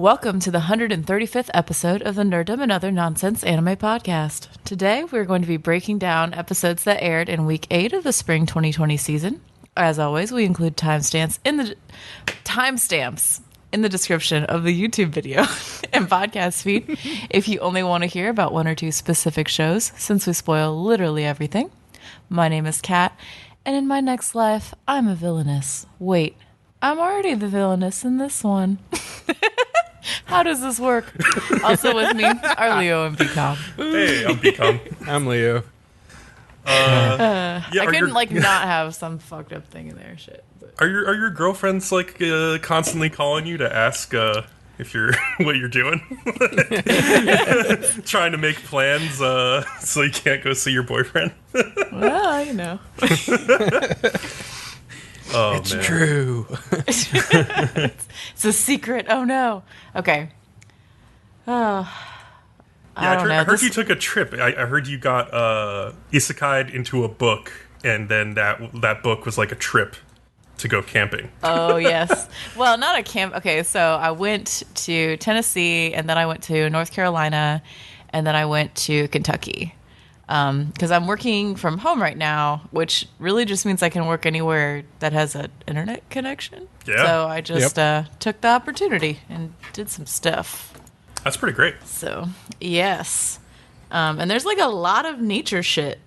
Welcome to the 135th episode of the Nerdom and Other Nonsense Anime Podcast. Today, we're going to be breaking down episodes that aired in Week 8 of the Spring 2020 season. As always, we include timestamps in the description of the YouTube video and podcast feed if you only want to hear about one or two specific shows, since we spoil literally everything. My name is Kat, and in my next life, I'm a villainess. Wait, I'm already the villainess in this one. How does this work? Also with me are Leo and Bcom. Hey, I'm Bcom. I'm Leo. I couldn't not have some fucked up thing in there. Shit. But. Are your girlfriends constantly calling you to ask if you're what you're doing? Trying to make plans so you can't go see your boyfriend? Well, you know. Oh, it's man. true. It's a secret. Oh no. Okay. Oh. I heard you took a trip. I heard you got isekai'd into a book, and then that book was like a trip to go camping. Oh, yes. Well, not a camp. Okay, so I went to Tennessee, and then I went to North Carolina, and then I went to Kentucky. Because I'm working from home right now, which really just means I can work anywhere that has an internet connection. Yeah. So I just took the opportunity and did some stuff. That's pretty great. So, yes. And there's like a lot of nature shit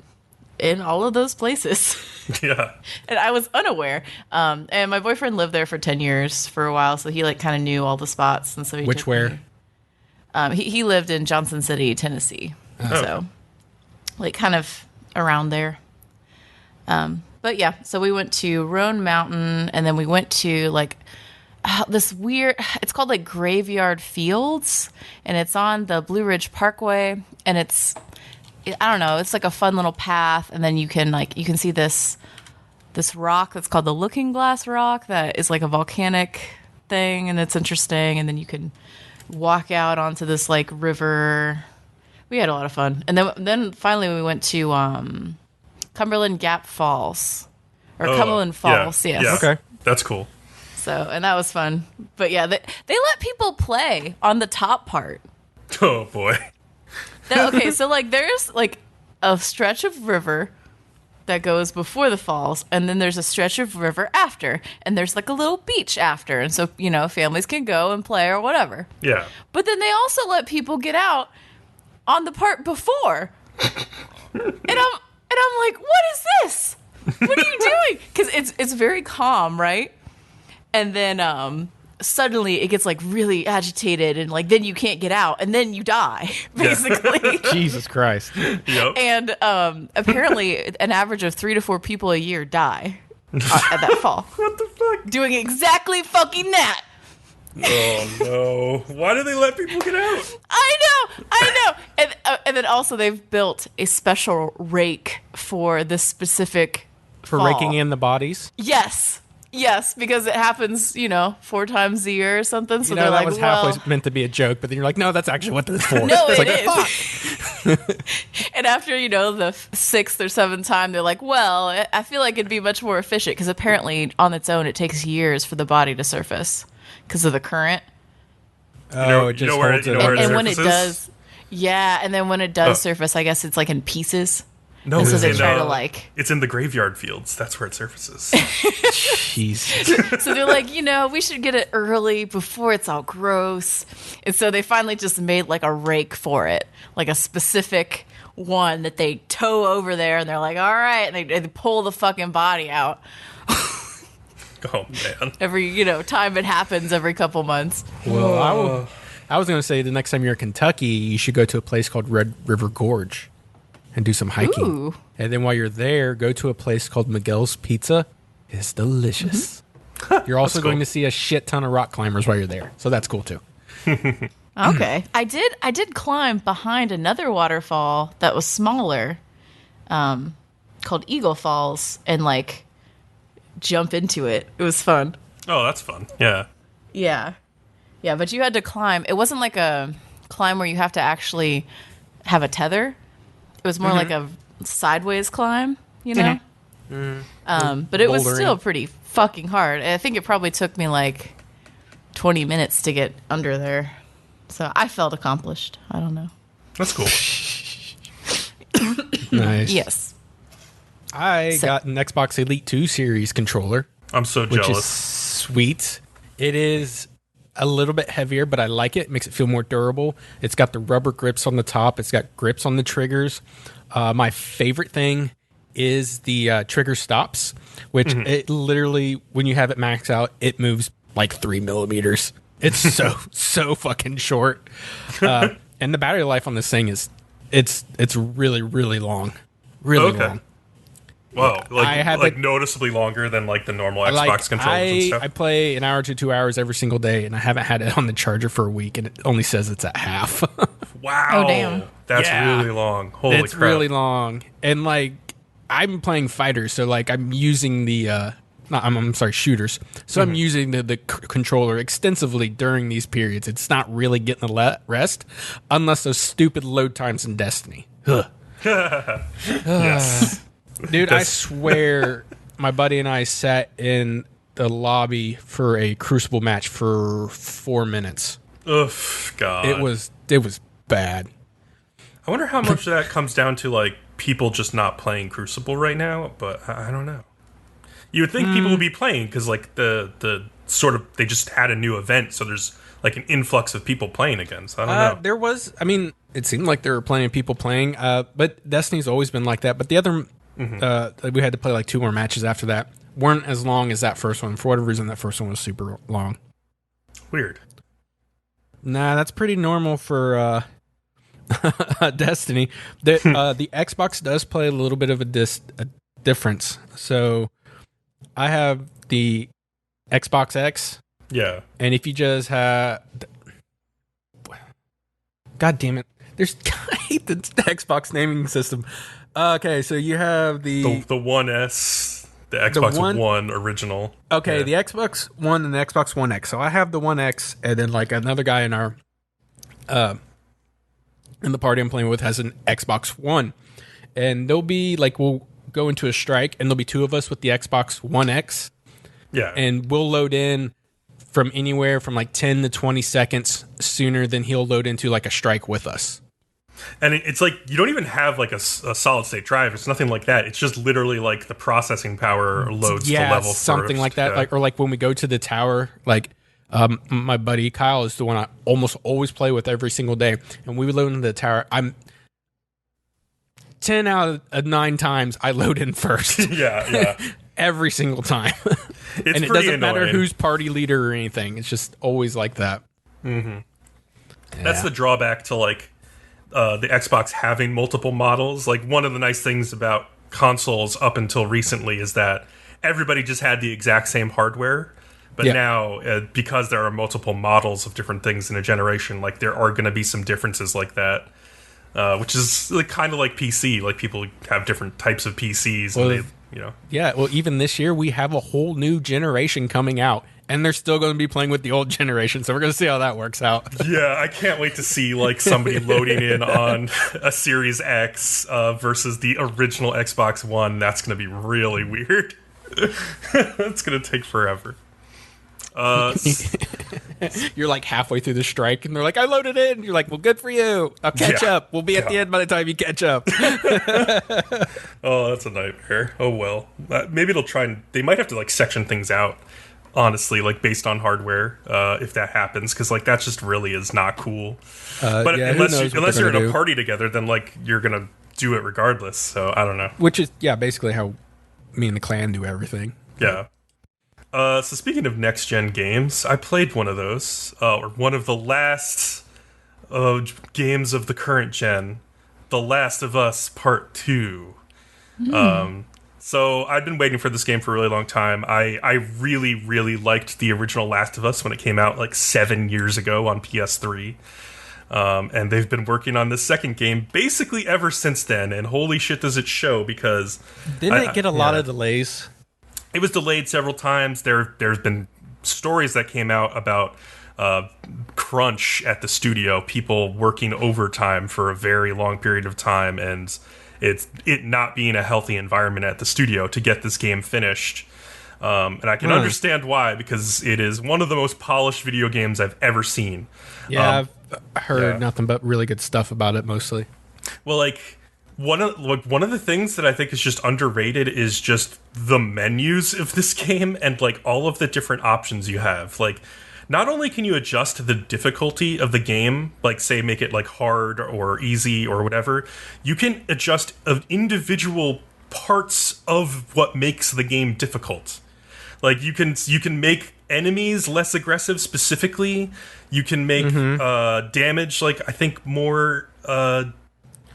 in all of those places. Yeah. And I was unaware. And my boyfriend lived there for 10 years for a while, so he like kind of knew all the spots. And so he Which where? He lived in Johnson City, Tennessee. Oh. So, like kind of around there. But yeah, so we went to Roan Mountain, and then we went to like this weird, it's called like Graveyard Fields, and it's on the Blue Ridge Parkway, and I don't know, it's like a fun little path, and then you can see this rock that's called the Looking Glass Rock that is like a volcanic thing, and it's interesting, and then you can walk out onto this like river. We had a lot of fun. And then finally we went to Cumberland Gap Falls. Or Cumberland Falls, yes. Yeah. Okay. That's cool. So, and that was fun. But yeah, they let people play on the top part. Oh, boy. Okay, so like there's like a stretch of river that goes before the falls, and then there's a stretch of river after, and there's like a little beach after, and so, you know, families can go and play or whatever. Yeah. But then they also let people get out on the part before. and I'm like, what is this? What are you doing? Because it's very calm, right? And then suddenly it gets like really agitated, and like then you can't get out, and then you die, basically. Jesus Christ. Yep. And apparently an average of 3 to 4 people a year die at that fall. What the fuck? Doing exactly fucking that. Oh, no. Why do they let people get out? I know. And then also they've built a special rake for this specific For fall. raking in the bodies? Yes, because it happens, 4 times a year or something. So You know, they're that like, was halfway meant to be a joke, but then you're like, no, that's actually what it's for. No, it's it is. And after, the 6th or 7th time, they're like, well, I feel like it'd be much more efficient, because apparently on its own, it takes years for the body to surface because of the current. Oh, it just holds it. And when it does, and then when it does surface, I guess it's like in pieces. No, and so it's they try to it's in the graveyard fields. That's where it surfaces. Jesus. So they're like, we should get it early before it's all gross. And so they finally just made like a rake for it, like a specific one that they tow over there, and they're like, all right, and they pull the fucking body out. Oh, man. Every, time it happens every couple months. Well, I was going to say the next time you're in Kentucky, you should go to a place called Red River Gorge and do some hiking. Ooh. And then while you're there, go to a place called Miguel's Pizza. It's delicious. Mm-hmm. You're also going to see a shit ton of rock climbers while you're there. So that's cool too. Okay. I did climb behind another waterfall that was smaller, called Eagle Falls, and like jump into it. It was fun. Oh, that's fun. Yeah. Yeah, but you had to climb. It wasn't like a climb where you have to actually have a tether. It was more like a sideways climb, But it was still pretty fucking hard. I think it probably took me like 20 minutes to get under there. So I felt accomplished. I don't know. That's cool. Nice. Yes. I got an Xbox Elite 2 Series controller. I'm so which jealous. Is sweet. It is a little bit heavier, but I like it. It makes it feel more durable. It's got the rubber grips on the top. It's got grips on the triggers. My favorite thing is the trigger stops, which it literally, when you have it maxed out, it moves like 3 millimeters. It's so fucking short. And the battery life on this thing is, it's really, really long. Really long. Wow, like noticeably longer than like the normal Xbox controllers and stuff. I play an hour to 2 hours every single day, and I haven't had it on the charger for a week, and it only says it's at half. Wow. Oh, damn. That's really long. Holy crap. It's really long. And like, I'm playing fighters, so like I'm using the I'm sorry, shooters. So I'm using the controller extensively during these periods. It's not really getting a rest unless those stupid load times in Destiny. Yes. Dude, I swear my buddy and I sat in the lobby for a Crucible match for 4 minutes. Ugh, God. It was bad. I wonder how much of that comes down to like people just not playing Crucible right now, but I don't know. You would think people would be playing because like the sort of, they just had a new event, so there's like an influx of people playing again. So I don't know. There was, I mean, it seemed like there were plenty of people playing, but Destiny's always been like that. But the other, we had to play like 2 more matches after that. Weren't as long as that first one. For whatever reason, that first one was super long. Weird. Nah, that's pretty normal for Destiny. The Xbox does play a little bit of a difference. So I have the Xbox X. Yeah. And if you just have... God damn it. I hate the Xbox naming system. Okay, so you have the One S, the Xbox One original. Okay, the Xbox One and the Xbox One X. So I have the One X, and then like another guy in our in the party I'm playing with has an Xbox One, and they'll be like, we'll go into a strike, and there'll be 2 of us with the Xbox One X. Yeah, and we'll load in from anywhere from like 10 to 20 seconds sooner than he'll load into like a strike with us. And it's like, you don't even have like a solid state drive. It's nothing like that. It's just literally like the processing power loads to level something first. Like that. Yeah. Like, or like when we go to the tower, like my buddy Kyle is the one I almost always play with every single day. And we would load into the tower. I'm 10 out of 9 times I load in first. Yeah. Every single time. And it doesn't matter who's party leader or anything. It's just always like that. Mm-hmm. Yeah. That's the drawback to like the Xbox having multiple models. Like, one of the nice things about consoles up until recently is that everybody just had the exact same hardware. But now, because there are multiple models of different things in a generation, like there are going to be some differences like that. Which is like, kind of like PC. Like, people have different types of PCs, and they, Yeah, well, even this year we have a whole new generation coming out, and they're still going to be playing with the old generation, so we're going to see how that works out. Yeah, I can't wait to see like somebody loading in on a Series X versus the original Xbox One. That's going to be really weird. It's going to take forever. You're like halfway through the strike, and they're like, I loaded in. You're like, well, good for you. I'll catch up. We'll be at the end by the time you catch up. Oh, that's a nightmare. Oh, well. Maybe it'll try and... They might have to, like, section things out, honestly, like, based on hardware, if that happens, because, like, that just really is not cool. But unless you're in a party together, then, like, you're going to do it regardless, so I don't know. Which is, basically how me and the clan do everything. Yeah. So speaking of next-gen games, I played one of those, or one of the last games of the current gen, The Last of Us Part 2. So I've been waiting for this game for a really long time. I really, really liked the original Last of Us when it came out like 7 years ago on PS3. And they've been working on this second game basically ever since then, and holy shit does it show, because... Didn't it get a lot of delays? It was delayed several times. There's been stories that came out about crunch at the studio, people working overtime for a very long period of time, and it not being a healthy environment at the studio to get this game finished. And I can understand why, because it is one of the most polished video games I've ever seen. Yeah, I've heard nothing but really good stuff about it mostly. Well, like one of the things that I think is just underrated is just the menus of this game and like all of the different options you have. Like, not only can you adjust the difficulty of the game, like say make it like hard or easy or whatever, you can adjust individual parts of what makes the game difficult. Like you can make enemies less aggressive specifically. You can make damage like I think more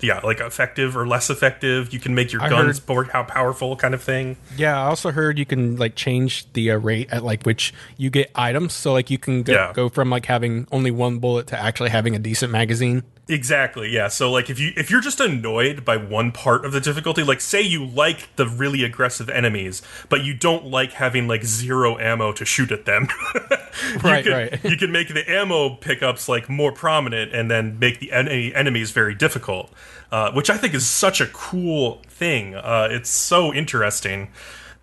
like effective or less effective. You can make your guns more how powerful kind of thing. Yeah, I also heard you can like change the rate at like which you get items. So like you can go from like having only one bullet to actually having a decent magazine. Exactly, yeah. So like if you're just annoyed by one part of the difficulty, like say you like the really aggressive enemies, but you don't like having like zero ammo to shoot at them. You can make the ammo pickups like more prominent and then make the enemies very difficult, which I think is such a cool thing. It's so interesting.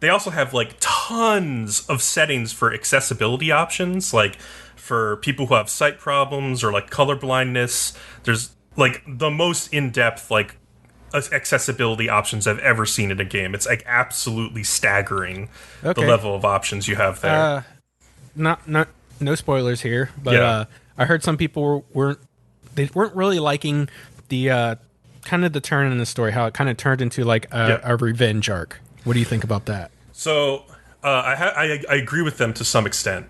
They also have like tons of settings for accessibility options, like for people who have sight problems or like color blindness. There's like the most in-depth like accessibility options I've ever seen in a game. It's like absolutely staggering the level of options you have there. No spoilers here, but I heard some people weren't really liking the kind of the turn in the story, how it kind of turned into like a revenge arc. What do you think about that? So I agree with them to some extent.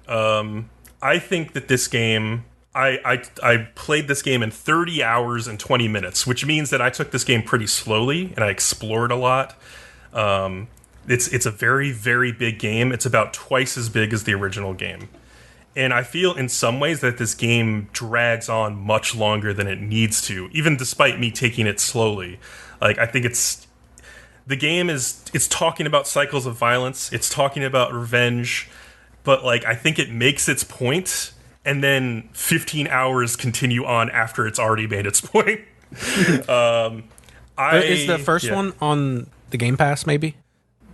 I think that this game, I played this game in 30 hours and 20 minutes, which means that I took this game pretty slowly and I explored a lot. It's a very, very big game. It's about twice as big as the original game. And I feel in some ways that this game drags on much longer than it needs to, even despite me taking it slowly. Like, I think it's talking about cycles of violence. It's talking about revenge. But, like, I think it makes its point, and then 15 hours continue on after it's already made its point. Is the first one on the Game Pass, maybe?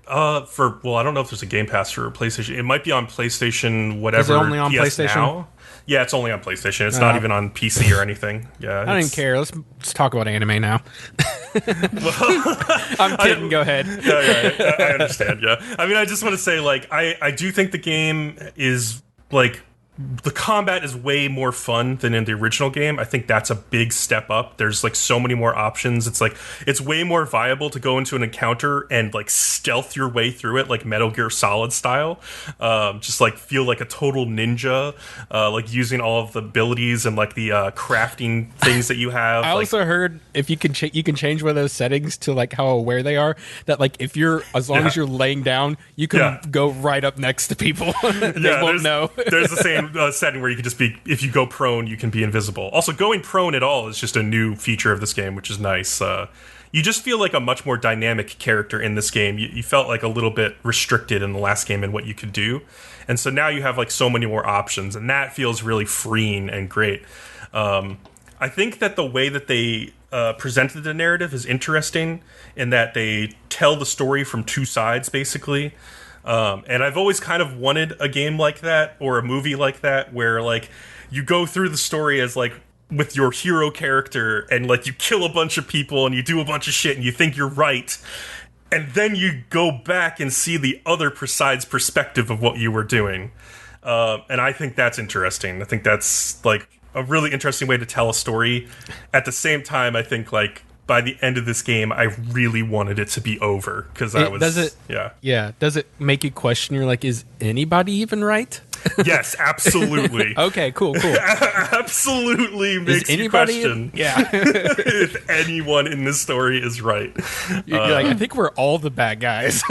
I don't know if there's a Game Pass for PlayStation. It might be on PlayStation, whatever. Is it only on PS PlayStation? Now. Yeah, it's only on PlayStation. It's not even on PC or anything. Yeah, I didn't care. Let's talk about anime now. I'm kidding. Go ahead. Yeah, I understand. Yeah, I mean, I just want to say, like, I do think the game is like the combat is way more fun than in the original game. I think that's a big step up. There's like so many more options. It's like it's way more viable to go into an encounter and like stealth your way through it, like Metal Gear Solid style. Just like feel like a total ninja, like using all of the abilities and like the crafting things that you have. I also heard if you can you can change one of those settings to like how aware they are. That like if you're as long as you're laying down, you can go right up next to people. They won't know. There's the same setting where you can just be, if you go prone, you can be invisible. Also, going prone at all is just a new feature of this game, which is nice. You just feel like a much more dynamic character in this game. You felt like a little bit restricted in the last game in what you could do. And so now you have like so many more options, and that feels really freeing and great. I think that the way that they presented the narrative is interesting in that they tell the story from two sides, basically. And I've always kind of wanted a game like that or a movie like that where like you go through the story as like with your hero character and like you kill a bunch of people and you do a bunch of shit and you think you're right. And then you go back and see the other side's perspective of what you were doing. And I think that's interesting. I think that's like a really interesting way to tell a story. At the same time, I think like by the end of this game, I really wanted it to be over because I was. Does it make you question? You're like, is anybody even right? Yes, absolutely. Okay, cool. Absolutely makes you question. If anyone in this story is right. You're like, I think we're all the bad guys.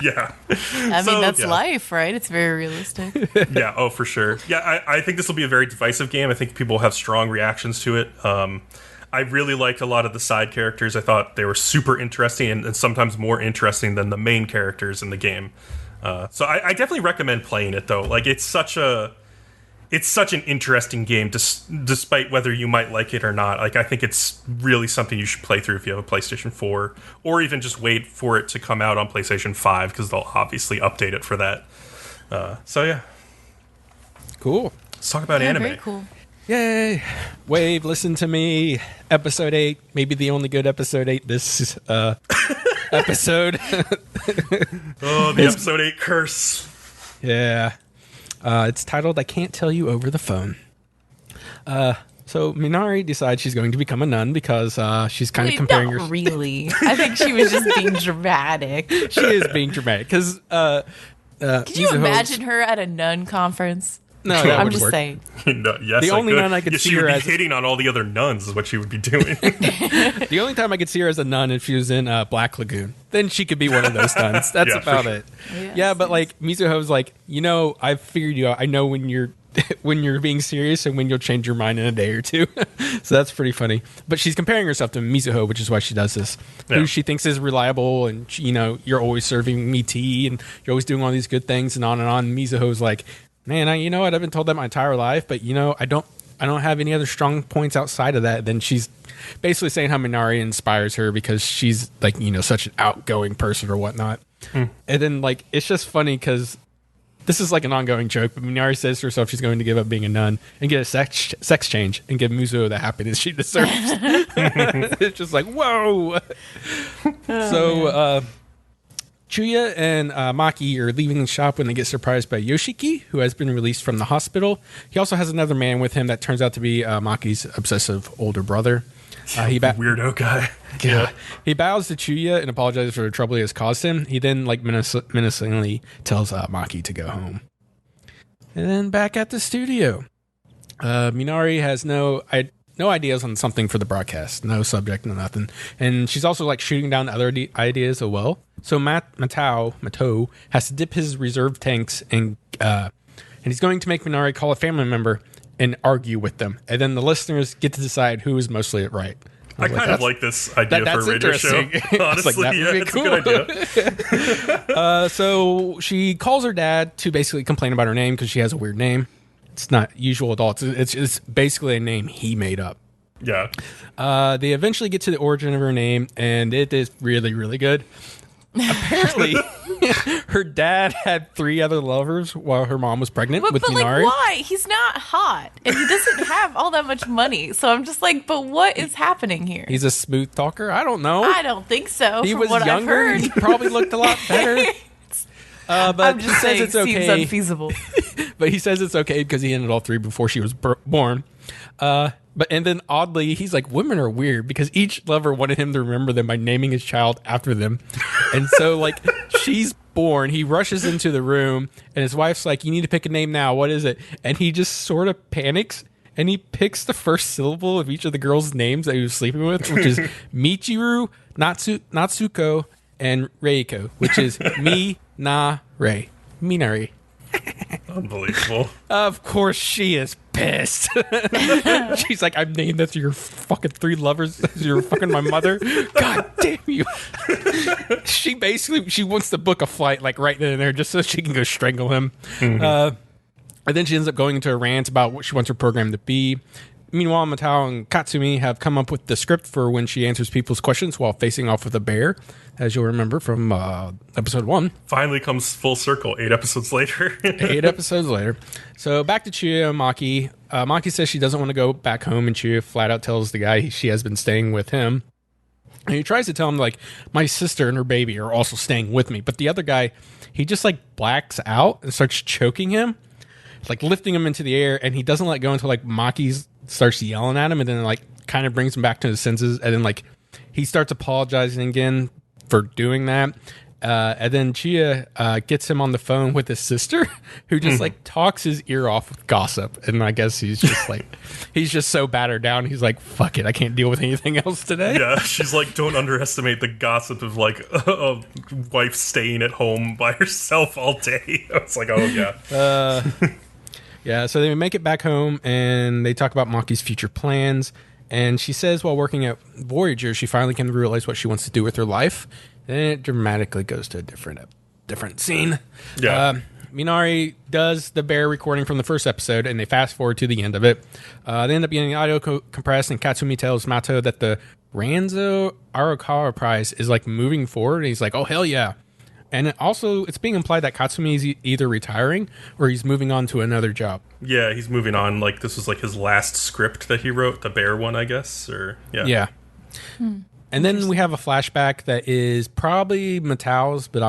Yeah. I mean, that's life, right? It's very realistic. Yeah. Oh, for sure. Yeah, I think this will be a very divisive game. I think people will have strong reactions to it. I really liked a lot of the side characters. I thought they were super interesting and sometimes more interesting than the main characters in the game. So I definitely recommend playing it, though. Like, it's such a it's such an interesting game, despite whether you might like it or not. Like, I think it's really something you should play through if you have a PlayStation 4, or even just wait for it to come out on PlayStation 5, because they'll obviously update it for that. So yeah, cool. Let's talk about anime. Very cool. Yay! Wave, listen to me. Episode 8, maybe the only good episode 8 this episode. Oh, the episode 8 curse. Yeah. It's titled I Can't Tell You Over the Phone. So Minare decides she's going to become a nun because she's kind of comparing herself. Really. I think she was just being dramatic. She is being dramatic because Could you imagine her at a nun conference? No, that I'm would just work. saying. No, yes, The only nun I could see she would her be as hitting on all the other nuns is what she would be doing. The only time I could see her as a nun if she was in Black Lagoon. Then she could be one of those nuns. That's Yeah, about sure. it. Yes, Yeah, but yes. like Mizuho's like, I've figured you out. I know when you're when you're being serious and when you'll change your mind in a day or two. So that's pretty funny. But she's comparing herself to Mizuho, which is why she does this. Yeah. Who she thinks is reliable, and you're always serving me tea, and you're always doing all these good things, and on and on. Mizuho's like, man, you know what? I've been told that my entire life, but I don't have any other strong points outside of that. Then she's basically saying how Minare inspires her because she's like, such an outgoing person or whatnot. And then like, it's just funny because this is like an ongoing joke, but Minare says to herself she's going to give up being a nun and get a sex change and give Mizuho the happiness she deserves. It's just like, whoa. So, Chuya and Maki are leaving the shop when they get surprised by Yoshiki, who has been released from the hospital. He also has another man with him that turns out to be Maki's obsessive older brother. Weirdo guy. Yeah. He bows to Chuya and apologizes for the trouble he has caused him. He then, menacingly tells Maki to go home. And then back at the studio, Minare has no ideas on something for the broadcast. No subject, no nothing. And she's also like shooting down other ideas as well. So Matao has to dip his reserve tanks and he's going to make Minare call a family member and argue with them. And then the listeners get to decide who is mostly right. I kind of like this idea for a radio show. Honestly, it's a good idea. So she calls her dad to basically complain about her name because she has a weird name. It's not usual at all. It's basically a name he made up. Yeah. They eventually get to the origin of her name, and it is really, really good. Apparently, her dad had 3 other lovers while her mom was pregnant with Minare. Like, why? He's not hot, and he doesn't have all that much money. So I'm just like, but what is happening here? He's a smooth talker. I don't know. I don't think so. He from was what younger. I've heard. He probably looked a lot better. But I'm just he says saying, it's okay. seems unfeasible. But he says it's okay because he ended all 3 before she was born. And then oddly, he's like, women are weird because each lover wanted him to remember them by naming his child after them. And so like she's born, he rushes into the room and his wife's like, you need to pick a name now. What is it? And he just sort of panics and he picks the first syllable of each of the girls' names that he was sleeping with, which is Michiru, Natsuko, and Reiko, which is Mi-na-re. Minare. Unbelievable. Of course she is pissed. She's like, I've named after your fucking 3 lovers. You're fucking my mother. God damn you. She wants to book a flight like right then and there just so she can go strangle him. And then she ends up going into a rant about what she wants her program to be. Meanwhile, Matao and Katsumi have come up with the script for when she answers people's questions while facing off with a bear, as you'll remember from episode 1. Finally comes full circle 8 episodes later. 8 episodes later. So back to Chuya and Maki. Maki says she doesn't want to go back home, and Chuya flat out tells the guy she has been staying with him. And he tries to tell him, like, my sister and her baby are also staying with me. But the other guy, he just, like, blacks out and starts choking him, like, lifting him into the air, and he doesn't let go until, like, Maki starts yelling at him, and then, like, kind of brings him back to his senses, and then, like, he starts apologizing again for doing that. And then Chuya gets him on the phone with his sister, who just like talks his ear off with gossip. And I guess he's just like, he's just so battered down. He's like, fuck it, I can't deal with anything else today. Yeah, she's like, don't underestimate the gossip of like a wife staying at home by herself all day. I was like, oh yeah. Yeah, so they make it back home and they talk about Maki's future plans. And she says while working at Voyager, she finally can realize what she wants to do with her life. Then it dramatically goes to a different scene. Yeah. Minare does the bear recording from the first episode, and they fast forward to the end of it. They end up getting the audio compressed, and Katsumi tells Mato that the Ranzo Arakawa prize is like moving forward, and he's like, oh, hell yeah. And it's being implied that Katsumi is either retiring or he's moving on to another job. Yeah, he's moving on. Like, this was like his last script that he wrote, the bear one, I guess. Or yeah. And then we have a flashback that is probably Matao's, but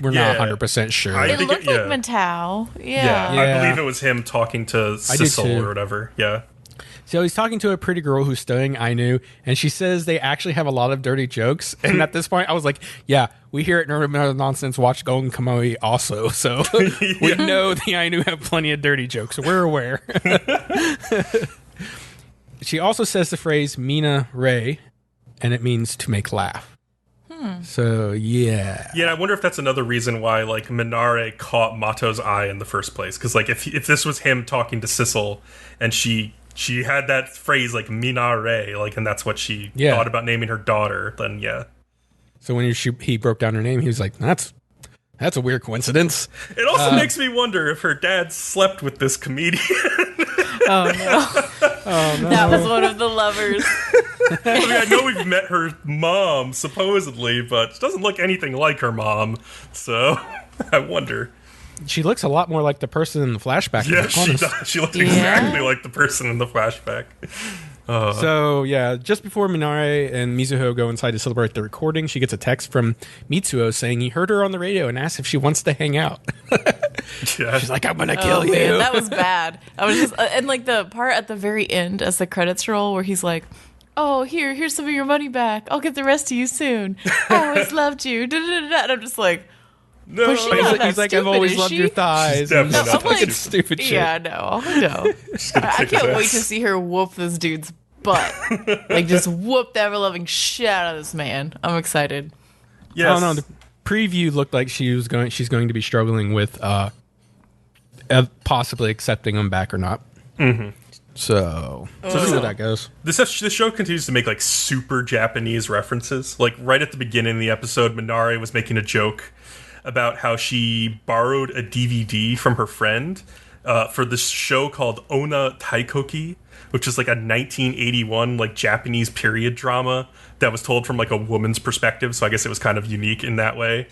we're not 100% sure. It looked like Matao. Yeah. I believe it was him talking to Sissel or whatever. Yeah. So he's talking to a pretty girl who's studying Ainu, and she says they actually have a lot of dirty jokes. And at this point, I was like, yeah, we here at Nerdom Nonsense watch Golden Kamuy also. So we know the Ainu have plenty of dirty jokes. So we're aware. She also says the phrase Minare, and it means to make laugh. So, yeah. Yeah, I wonder if that's another reason why, like, Minare caught Mato's eye in the first place. Because, like, if this was him talking to Sissel, and she had that phrase, like, Minare, like, and that's what she thought about naming her daughter, then, yeah. So when he broke down her name, he was like, that's a weird coincidence. It also makes me wonder if her dad slept with this comedian. Oh, no. That was one of the lovers. I mean, I know we've met her mom, supposedly, but she doesn't look anything like her mom, so I wonder. She looks a lot more like the person in the flashback. Yeah, she does. She looks exactly like the person in the flashback. So, yeah, just before Minare and Mizuho go inside to celebrate the recording, she gets a text from Mitsuo saying he heard her on the radio and asked if she wants to hang out. She's like, I'm going to kill you. Man, that was bad. I was just, and like the part at the very end as the credits roll where he's like, oh, here's some of your money back. I'll get the rest to you soon. I always loved you. And I'm just like, no. He's like, I've always loved your thighs. I'm like, stupid shit. Yeah, no. I can't wait to see her whoop this dude's butt. Like, just whoop the ever-loving shit out of this man. I'm excited. Yes. I don't know. The preview looked like she's going to be struggling with possibly accepting him back or not. Mm-hmm. So see where that goes. This show continues to make like super Japanese references. Like right at the beginning of the episode, Minare was making a joke about how she borrowed a DVD from her friend for this show called Onna Taikoki, which is like a 1981 like Japanese period drama that was told from like a woman's perspective. So I guess it was kind of unique in that way.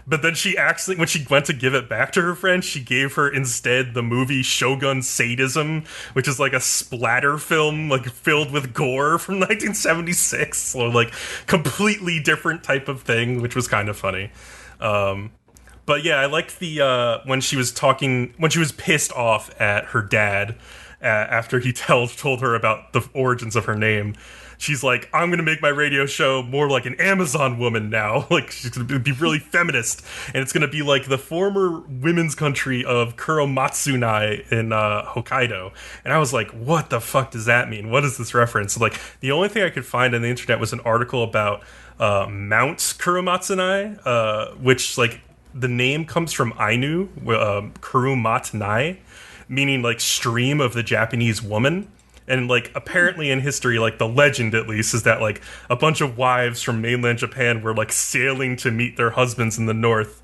But then she actually, when she went to give it back to her friend, she gave her instead the movie Shogun Sadism, which is like a splatter film like filled with gore from 1976. So like completely different type of thing, which was kind of funny. But yeah, I liked the when she was pissed off at her dad after he told her about the origins of her name. She's like, I'm going to make my radio show more like an Amazon woman now. Like, she's going to be really feminist. And it's going to be like the former women's country of Kuromatsunai in Hokkaido. And I was like, what the fuck does that mean? What is this reference? Like, the only thing I could find on the internet was an article about Mount Kuromatsunai, which, like, the name comes from Ainu, Kurumatnai, meaning, like, stream of the Japanese woman. And, like, apparently in history, like, the legend, at least, is that, like, a bunch of wives from mainland Japan were, like, sailing to meet their husbands in the north,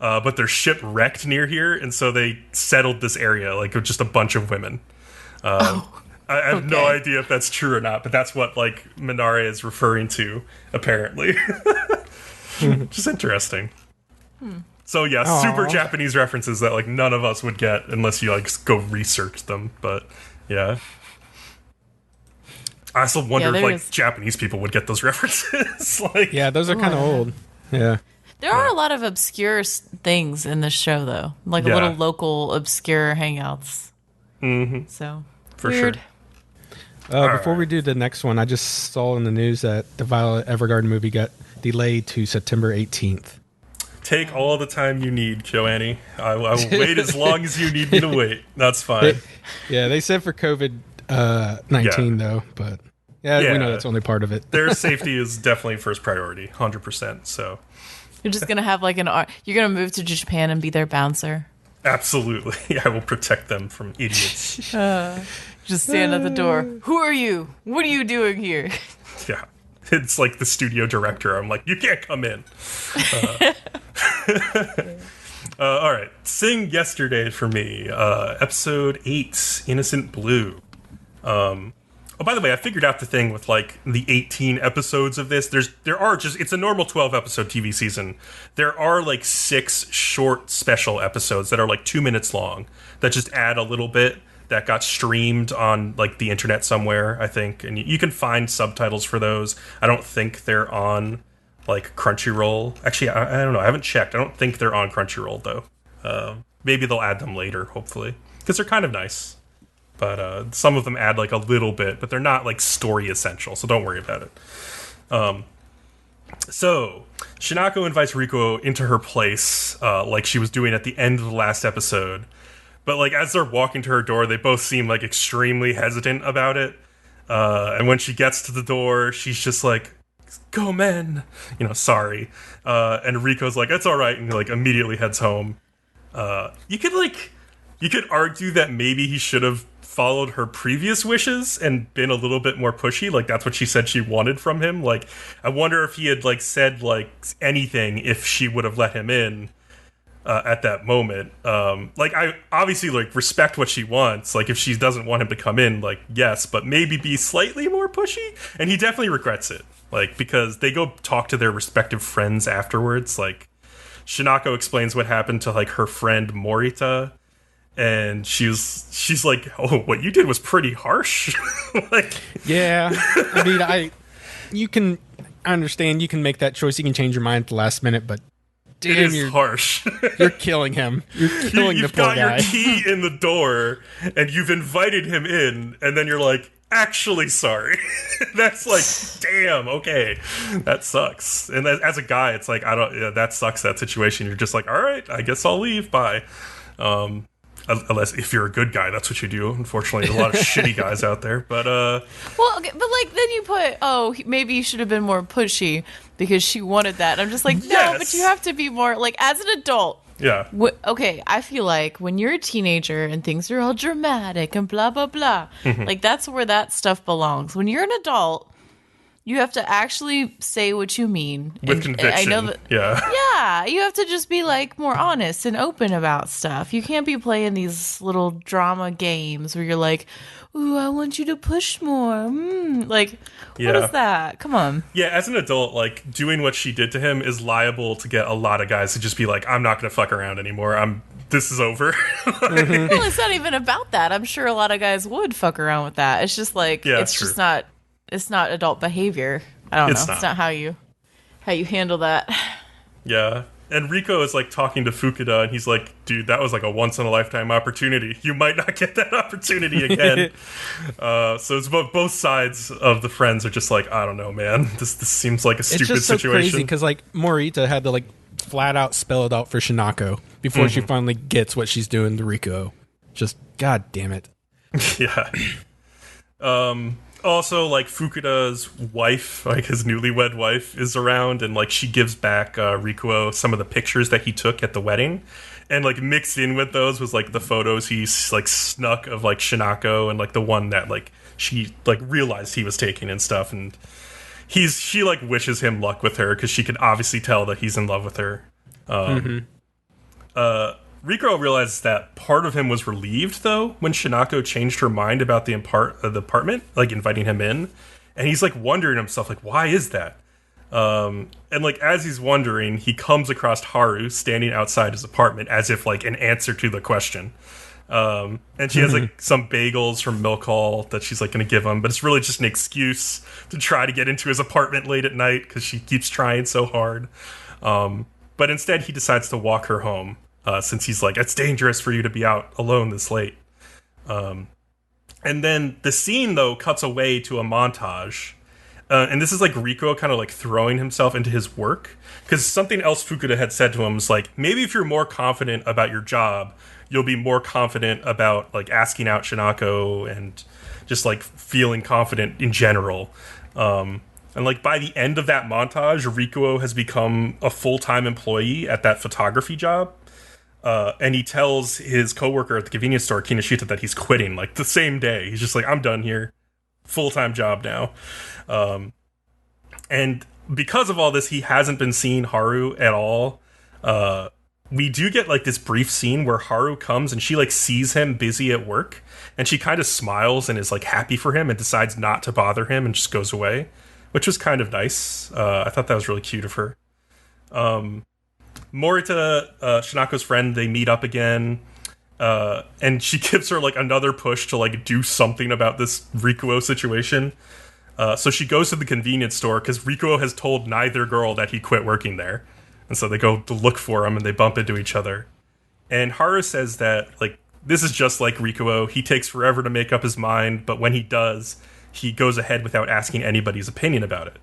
but their ship wrecked near here, and so they settled this area, like, with just a bunch of women. I have no idea if that's true or not, but that's what, like, Minare is referring to, apparently. Just interesting. So, yeah, super Japanese references that, like, none of us would get unless you, like, go research them, but, yeah. I also wonder if like Japanese people would get those references. Like, yeah, those are kind of old. Yeah, there are a lot of obscure things in this show, though, like a little local obscure hangouts. Mm-hmm. So for weird. Sure. Before we do the next one, I just saw in the news that the Violet Evergarden movie got delayed to September 18th. Take all the time you need, Joannie. I will wait as long as you need me to wait. That's fine. They said for COVID-19 though, but we know that's only part of it. Their safety is definitely first priority, 100%. So you're just gonna have like you're gonna move to Japan and be their bouncer. Absolutely, I will protect them from idiots. Just stand at the door. Who are you? What are you doing here? Yeah, it's like the studio director. I'm like, you can't come in. All right, Sing Yesterday for me, episode 8, Innocent Blue. Oh, by the way, I figured out the thing with like the 18 episodes of this. It's a normal 12 episode TV season. There are like 6 short special episodes that are like 2 minutes long that just add a little bit that got streamed on like the internet somewhere, I think. And you can find subtitles for those. I don't think they're on like Crunchyroll. Actually, I don't know. I haven't checked. I don't think they're on Crunchyroll though. Maybe they'll add them later, hopefully, because they're kind of nice. But some of them add like a little bit, but they're not like story essential, so don't worry about it. So Shinako invites Rikuo into her place, like she was doing at the end of the last episode. But like as they're walking to her door, they both seem like extremely hesitant about it. And when she gets to the door, she's just like, "Go men," sorry. And Riko's like, "It's all right," and like immediately heads home. You could argue that maybe he should have followed her previous wishes and been a little bit more pushy. Like that's what she said she wanted from him. Like I wonder if he had like said like anything if she would have let him in at that moment. Like I obviously like respect what she wants. Like if she doesn't want him to come in, like yes, but maybe be slightly more pushy. And he definitely regrets it. Like because they go talk to their respective friends afterwards. Like Shinako explains what happened to like her friend Morita. And she's like, "Oh, what you did was pretty harsh." Like, yeah, I mean, I understand you can make that choice. You can change your mind at the last minute, but damn, it is harsh. You're killing him. You're killing the poor guy. You've got your key in the door, and you've invited him in, and then you're like, "Actually, sorry." That's like, damn. Okay, that sucks. And as a guy, it's like, that sucks. That situation. You're just like, all right, I guess I'll leave. Bye. Unless if you're a good guy, that's what you do. Unfortunately, there's a lot of shitty guys out there. But well, okay, but like then you put, maybe you should have been more pushy because she wanted that. I'm just like, no, yes. But you have to be more like as an adult. Yeah. Okay, I feel like when you're a teenager and things are all dramatic and blah blah blah, like that's where that stuff belongs. When you're an adult, you have to actually say what you mean. With conviction. I know that, yeah, you have to just be like more honest and open about stuff. You can't be playing these little drama games where you're like, "Ooh, I want you to push more." What is that? Come on. Yeah, as an adult, like doing what she did to him is liable to get a lot of guys to just be like, "I'm not going to fuck around anymore. This is over." Well, it's not even about that. I'm sure a lot of guys would fuck around with that. It's just like it's just not. It's not adult behavior. I don't know. It's not how you handle that. Yeah. And Rikuo is like talking to Fukuda, and he's like, "Dude, that was like a once in a lifetime opportunity. You might not get that opportunity again." So it's both sides of the friends are just like, "I don't know, man. This seems like a stupid situation." It's just so crazy because like Morita had to like flat out spell it out for Shinako before she finally gets what she's doing to Rikuo. Just god damn it. Yeah. Also, like, Fukuda's wife, like, his newlywed wife, is around, and, like, she gives back Rikuo some of the pictures that he took at the wedding. And, like, mixed in with those was, like, the photos he, like, snuck of, like, Shinako and, like, the one that, like, she, like, realized he was taking and stuff. And she, like, wishes him luck with her, because she can obviously tell that he's in love with her. Rikuo realizes that part of him was relieved, though, when Shinako changed her mind about the apartment, like, inviting him in. And he's, like, wondering himself, like, why is that? And, like, as he's wondering, he comes across Haru standing outside his apartment as if, like, an answer to the question. And she has, like, some bagels from Milk Hall that she's, like, going to give him. But it's really just an excuse to try to get into his apartment late at night because she keeps trying so hard. But instead, he decides to walk her home. Since he's like, it's dangerous for you to be out alone this late. And then the scene, though, cuts away to a montage. And this is like Rikuo kind of like throwing himself into his work. Because something else Fukuda had said to him was like, maybe if you're more confident about your job, you'll be more confident about like asking out Shinako and just like feeling confident in general. And like by the end of that montage, Rikuo has become a full-time employee at that photography job. And he tells his coworker at the convenience store, Kinoshita, that he's quitting, like, the same day. He's just like, I'm done here. Full-time job now. And because of all this, he hasn't been seeing Haru at all. we do get like this brief scene where Haru comes and she like sees him busy at work, and she kind of smiles and is like happy for him and decides not to bother him and just goes away, which was kind of nice. I thought that was really cute of her. Morita, Shinako's friend, they meet up again, and she gives her like another push to like do something about this Rikuo situation. So she goes to the convenience store because Rikuo has told neither girl that he quit working there. And so they go to look for him and they bump into each other. And Haru says that, like, this is just like Rikuo. He takes forever to make up his mind, but when he does, he goes ahead without asking anybody's opinion about it.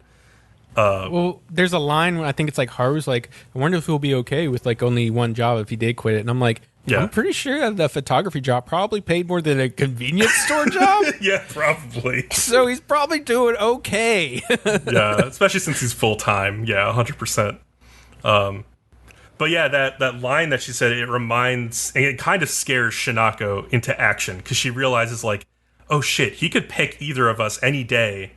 Well, there's a line where I think it's like Haru's like, I wonder if he'll be okay with like only one job if he did quit it. And I'm like, yeah. I'm pretty sure that the photography job probably paid more than a convenience store job. Yeah, probably. So he's probably doing okay. Yeah, especially since he's full-time. Yeah, 100%. But yeah, that line that she said, it reminds, and it kind of scares Shinako into action, because she realizes, like, oh shit, he could pick either of us any day,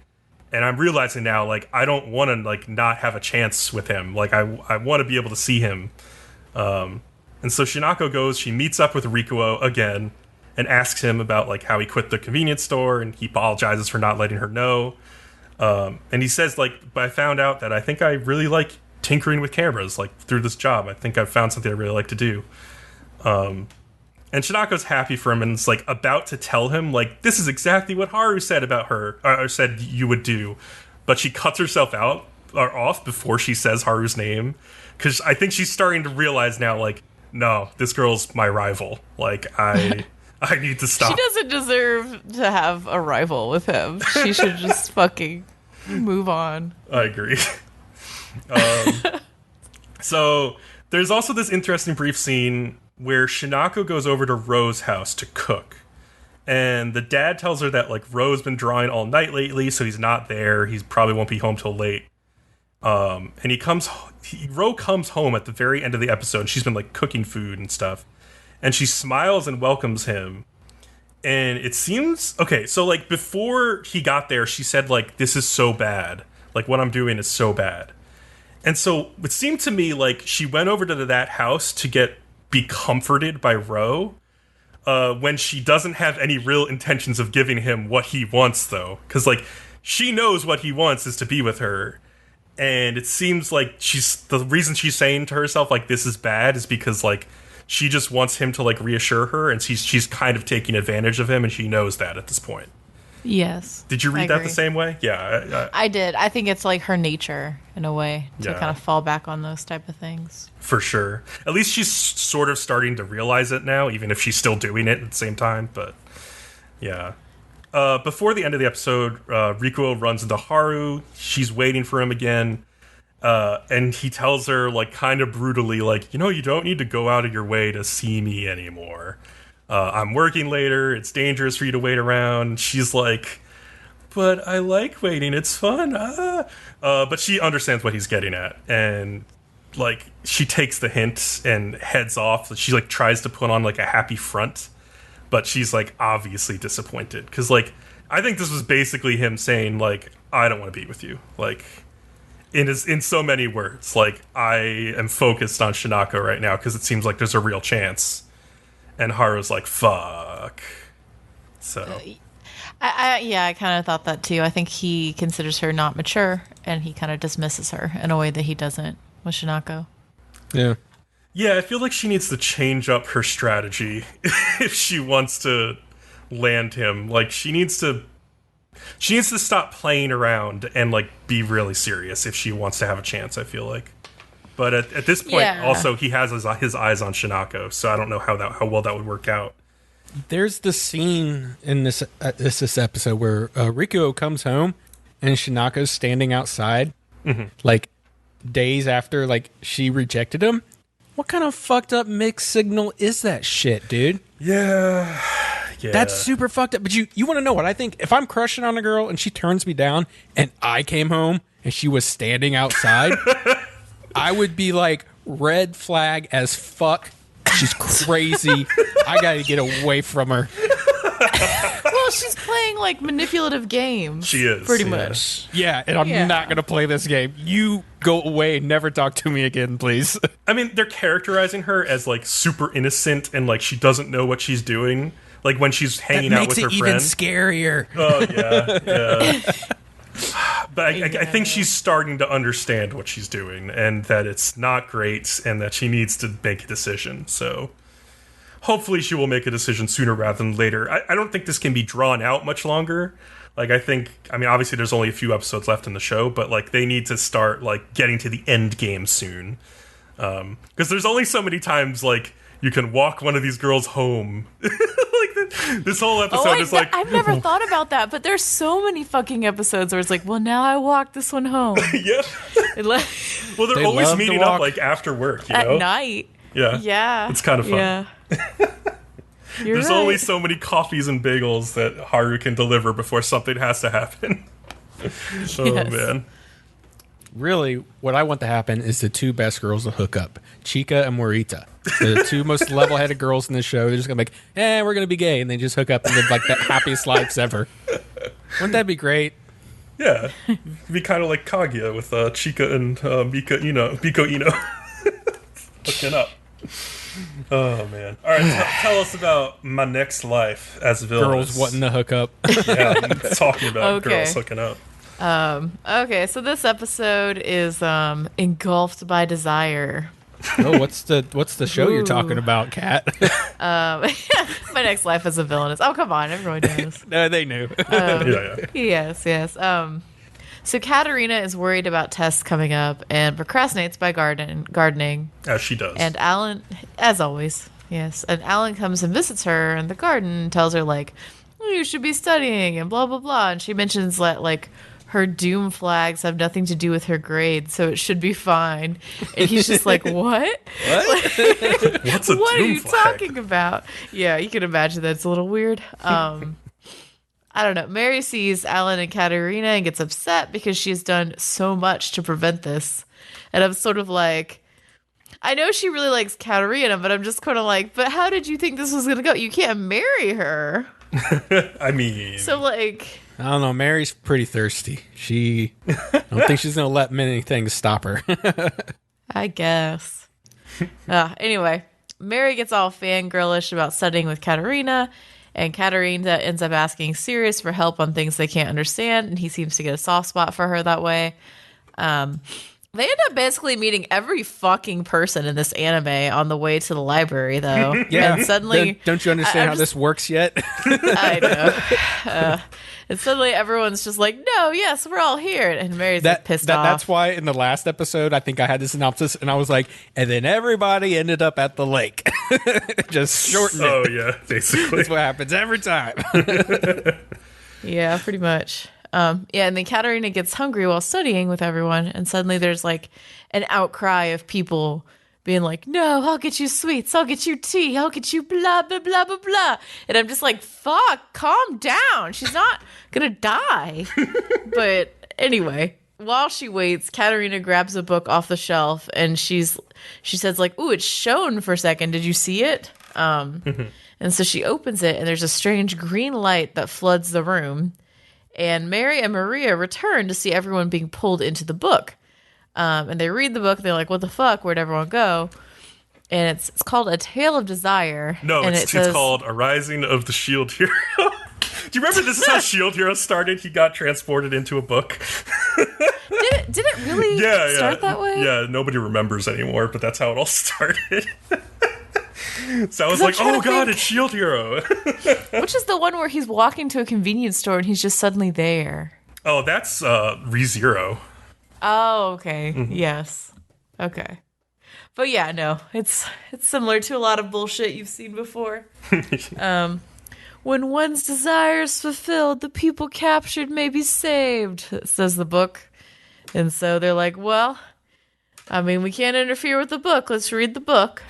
and I'm realizing now, like, I don't want to, like, not have a chance with him. Like, I want to be able to see him. And so Shinako goes, she meets up with Rikuo again, and asks him about, like, how he quit the convenience store, and he apologizes for not letting her know. And he says, like, but I found out that I think I really like tinkering with cameras, like, through this job. I think I've found something I really like to do. And Shinako's happy for him and is, like, about to tell him, like, this is exactly what Haru said about her, or said you would do. But she cuts herself out, or off, before she says Haru's name. Because I think she's starting to realize now, like, no, this girl's my rival. Like, I need to stop. She doesn't deserve to have a rival with him. She should just fucking move on. I agree. So there's also this interesting brief scene where Shinako goes over to Ro's house to cook, and the dad tells her that, like, Ro's been drawing all night lately, so he's not there. He probably won't be home till late. And Ro comes home at the very end of the episode, and she's been, like, cooking food and stuff, and she smiles and welcomes him. And it seems okay. So, like, before he got there, she said, like, this is so bad. Like, what I'm doing is so bad. And so it seemed to me like she went over to that house to be comforted by Ro, when she doesn't have any real intentions of giving him what he wants, though. Because, like, she knows what he wants is to be with her. And it seems like the reason she's saying to herself, like, this is bad is because, like, she just wants him to, like, reassure her, and she's kind of taking advantage of him, and she knows that at this point. Yes. Did you read that the same way? Yeah. I did. I think it's like her nature, in a way, to kind of fall back on those type of things. For sure. At least she's sort of starting to realize it now, even if she's still doing it at the same time. But, yeah. Before the end of the episode, Rikuo runs into Haru. She's waiting for him again. And he tells her, like, kind of brutally, like, you don't need to go out of your way to see me anymore. I'm working later. It's dangerous for you to wait around. She's like, but I like waiting. It's fun. But she understands what he's getting at. And, like, she takes the hint and heads off. She, like, tries to put on, like, a happy front. But she's, like, obviously disappointed. Because, like, I think this was basically him saying, like, I don't want to be with you. Like, in so many words. Like, I am focused on Shinako right now because it seems like there's a real chance. And Haru's like, fuck. So. I kind of thought that too. I think he considers her not mature, and he kind of dismisses her in a way that he doesn't with Shinako. Yeah. Yeah, I feel like she needs to change up her strategy if she wants to land him. Like, she needs to stop playing around and, like, be really serious if she wants to have a chance, I feel like. But at this point, also, he has his eyes on Shinako, so I don't know how well that would work out. There's the scene in this episode where Rikuo comes home and Shinako's standing outside, like, days after, like, she rejected him. What kind of fucked up mixed signal is that shit, dude? Yeah. That's super fucked up. But you want to know what I think? If I'm crushing on a girl and she turns me down and I came home and she was standing outside... I would be like, red flag as fuck. She's crazy. I gotta get away from her. Well, she's playing like manipulative games. She is. Pretty much. Yeah, and I'm not going to play this game. You go away and never talk to me again, please. I mean, they're characterizing her as like super innocent and like she doesn't know what she's doing. Like when she's hanging out with her friend. Makes it even scarier. Oh, yeah. But I think she's starting to understand what she's doing and that it's not great and that she needs to make a decision. So hopefully she will make a decision sooner rather than later. I don't think this can be drawn out much longer. Like, I mean, obviously there's only a few episodes left in the show, but like they need to start like getting to the end game soon. Because there's only so many times like you can walk one of these girls home. Like this whole episode is like... I've never thought about that, but there's so many fucking episodes where it's like, well, now I walk this one home. Yeah. Well, they're always meeting up like after work, you know? At night. Yeah. Yeah. It's kind of fun. Yeah. There's only so many coffees and bagels that Haru can deliver before something has to happen. Oh, man. Really, what I want to happen is the two best girls to hook up, Chika and Morita. The two most level-headed girls in the show. They're just going to be like, we're going to be gay, and they just hook up and live like the happiest lives ever. Wouldn't that be great? Yeah. It'd be kind of like Kaguya with Chika and Biko Ino. Hooking up. Oh, man. All right, tell us about my next life as Villainess. Girls wanting to hook up. Yeah, I'm talking about girls hooking up. Okay, so this episode is engulfed by desire. Oh, what's the show you're talking about, Kat? My next life as a villainess. Oh, come on, everyone knows. No, they knew. Yes. So Katarina is worried about tests coming up and procrastinates by gardening. As she does. And Alan, as always, yes. And Alan comes and visits her in the garden and tells her, like, you should be studying and blah, blah, blah. And she mentions that, like, her doom flags have nothing to do with her grades, so it should be fine. And he's just like, what? What's a what doom are you flag? talking about? Yeah, you can imagine that it's a little weird. I don't know. Mary sees Alan and Katerina and gets upset because she's done so much to prevent this. And I'm sort of like, I know she really likes Katerina, but I'm just kind of like, but how did you think this was going to go? You can't marry her. I mean... So, like... I don't know. Mary's pretty thirsty. I don't think she's going to let many things stop her. I guess. Anyway, Mary gets all fangirlish about studying with Katerina, and Katerina ends up asking Sirius for help on things they can't understand, and he seems to get a soft spot for her that way. They end up basically meeting every fucking person in this anime on the way to the library, though. Yeah. And suddenly... Don't you understand how this works yet? I know. And suddenly everyone's just like, no, yes, we're all here. And Mary's like pissed off. That's why in the last episode, I think I had the synopsis, and I was like, and then everybody ended up at the lake. Just shorten it. Oh, yeah, basically. That's what happens every time. Yeah, pretty much. And then Katerina gets hungry while studying with everyone, and suddenly there's like an outcry of people being like, no, I'll get you sweets, I'll get you tea, I'll get you blah, blah, blah, blah, blah. And I'm just like, fuck, calm down. She's not gonna die. But anyway, while she waits, Katerina grabs a book off the shelf, and she says like, ooh, it's shown for a second. Did you see it? And so she opens it, and there's a strange green light that floods the room. And Mary and Maria return to see everyone being pulled into the book. And they read the book, and they're like, what the fuck? Where'd everyone go? And it's called A Tale of Desire. No, and it's called A Rising of the Shield Hero. Do you remember this is how Shield Hero started? He got transported into a book. Did it really start that way? Yeah, nobody remembers anymore, but that's how it all started. So I was like, oh god, it's Shield Hero. Which is the one where he's walking to a convenience store and he's just suddenly there? Oh, that's ReZero. Oh, okay. Mm-hmm. Yes. Okay. But yeah, no, it's similar to a lot of bullshit you've seen before. When one's desire is fulfilled, the people captured may be saved, says the book. And so they're like, well, I mean, we can't interfere with the book. Let's read the book.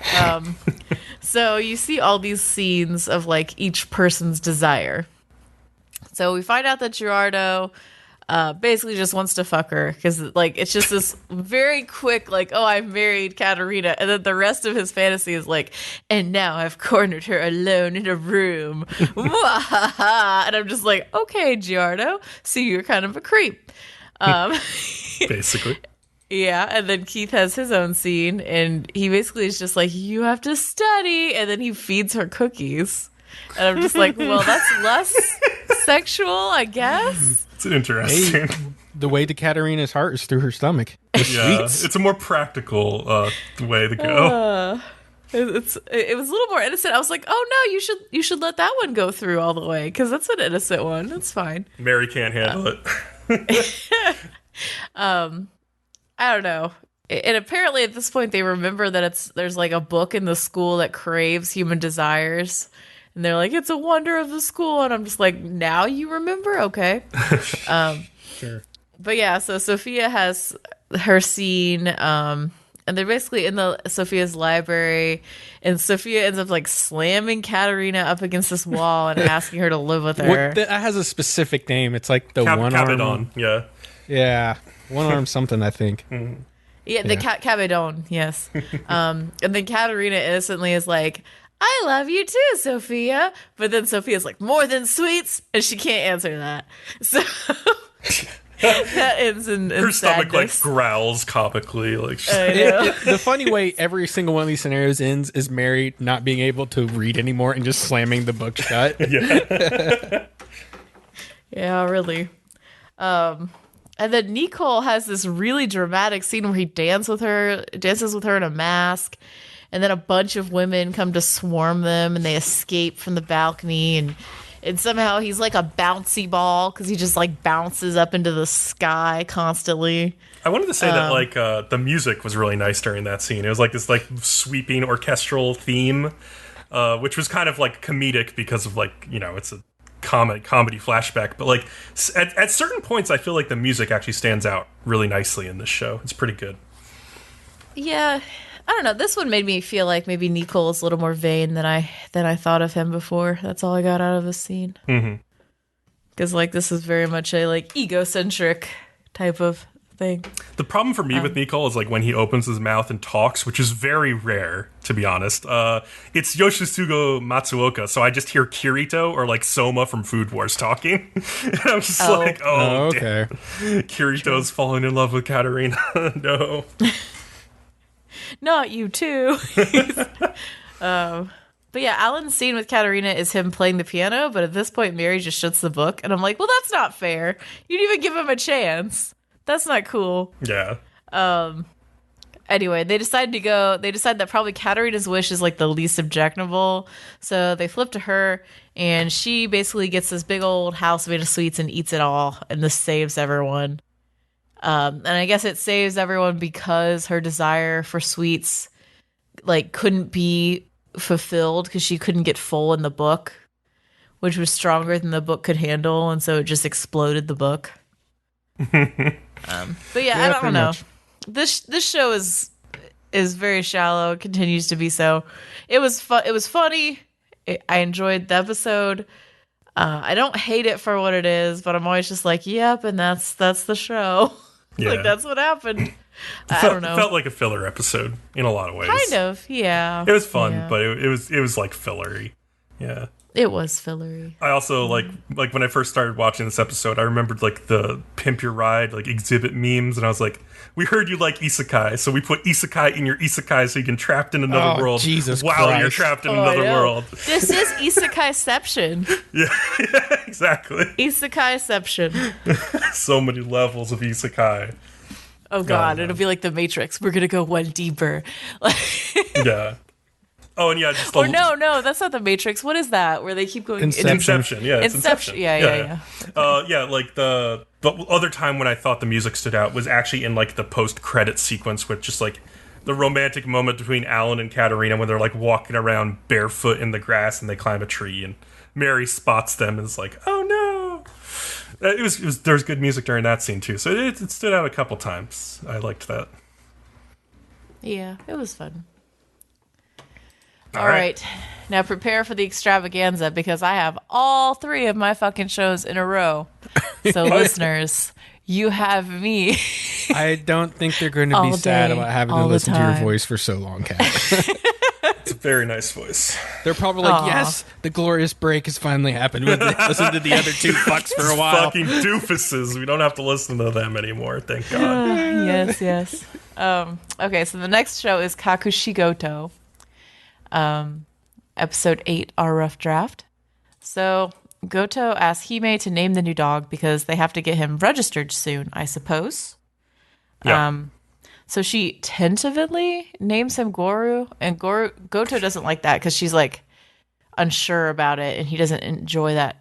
So you see all these scenes of like each person's desire. So we find out that Gerardo basically just wants to fuck her because like it's just this very quick like, oh, I've married Katarina, and then the rest of his fantasy is like, and now I've cornered her alone in a room. And I'm just like, okay, Giardo, so you're kind of a creep. Basically. Yeah, and then Keith has his own scene, and he basically is just like, you have to study, and then he feeds her cookies. And I'm just like, well, that's less sexual, I guess. It's interesting. Hey, the way to Katarina's heart is through her stomach. Yeah, it's a more practical way to go. It was a little more innocent. I was like, oh no, you should let that one go through all the way because that's an innocent one. It's fine. Mary can't handle it. I don't know. And apparently at this point they remember that there's like a book in the school that craves human desires. And they're like, it's a wonder of the school. And I'm just like, now you remember? Okay. Sure. But yeah, so Sophia has her scene. And they're basically in Sophia's library. And Sophia ends up like slamming Katarina up against this wall and asking her to live with her. That has a specific name. It's like the one Cabedon, arm. yeah. Yeah. One arm something, I think. Mm-hmm. Yeah, the Cabedon, yes. And then Katarina innocently is like, I love you too, Sophia. But then Sophia's like, more than sweets? And she can't answer that. So that ends in her stomach sadness. like growls comically. Like The funny way every single one of these scenarios ends is Mary not being able to read anymore and just slamming the book shut. Yeah. Yeah, really. And then Nicole has this really dramatic scene where he dances with her in a mask. And then a bunch of women come to swarm them, and they escape from the balcony. And somehow he's like a bouncy ball because he just like bounces up into the sky constantly. I wanted to say that like the music was really nice during that scene. It was like this like sweeping orchestral theme, which was kind of like comedic because of like, you know, it's a comedy flashback. But like at certain points, I feel like the music actually stands out really nicely in this show. It's pretty good. Yeah. I don't know. This one made me feel like maybe Nicole is a little more vain than I thought of him before. That's all I got out of this scene. Because like this is very much a like egocentric type of thing. The problem for me with Nicole is like when he opens his mouth and talks, which is very rare, to be honest. It's Yoshitsugu Matsuoka, so I just hear Kirito or like Soma from Food Wars talking. And I'm just like, okay. Damn. Kirito's falling in love with Katarina. No. Not you too. But yeah, Alan's scene with Katarina is him playing the piano, but at this point Mary just shuts the book, and I'm like, well, that's not fair. You didn't even give him a chance. That's not cool. Yeah. Anyway, they decide that probably Katarina's wish is like the least objectionable, so they flip to her, and she basically gets this big old house made of sweets and eats it all, and this saves everyone. And I guess it saves everyone because her desire for sweets like couldn't be fulfilled because she couldn't get full in the book, which was stronger than the book could handle, and so it just exploded the book. But yeah, I don't know. Much. This show is very shallow. It continues to be so. It was funny. I enjoyed the episode. I don't hate it for what it is, but I'm always just like, yep, and that's the show. Yeah. Like that's what happened. I don't know. It felt like a filler episode in a lot of ways. Kind of, yeah. It was fun, but it was like fillery. Yeah. It was fillery. I also like when I first started watching this episode, I remembered like the Pimp Your Ride like exhibit memes, and I was like, we heard you like isekai, so we put isekai in your isekai so you can trapped in another world. Jesus wow, Christ. You're trapped in another world. This is isekai-ception. Yeah, exactly. Isekai-ception. So many levels of isekai. Oh god, it'll be like the Matrix. We're gonna go one deeper. Yeah. Oh, and yeah, just or no, that's not the Matrix. What is that? Where they keep going? Inception. Yeah, it's Inception. Yeah. Yeah, like the other time when I thought the music stood out was actually in like the post-credit sequence with just like the romantic moment between Alan and Katarina when they're like walking around barefoot in the grass and they climb a tree and Mary spots them and is like, "Oh no!" It was there was good music during that scene too, so it stood out a couple times. I liked that. Yeah, it was fun. All right. Now prepare for the extravaganza because I have all 3 of my fucking shows in a row. So listeners, you have me. I don't think they're going to be sad about having to listen to your voice for so long, Kat. It's a very nice voice. They're probably like, yes, the glorious break has finally happened. We've listened to the other two fucks for a while. Fucking doofuses. We don't have to listen to them anymore, thank God. Yes. Okay, so the next show is Kakushigoto. Episode 8, Our Rough Draft. So Goto asks Hime to name the new dog because they have to get him registered soon, I suppose. Yeah. So she tentatively names him Goru, and Goto doesn't like that because she's like unsure about it, and he doesn't enjoy that.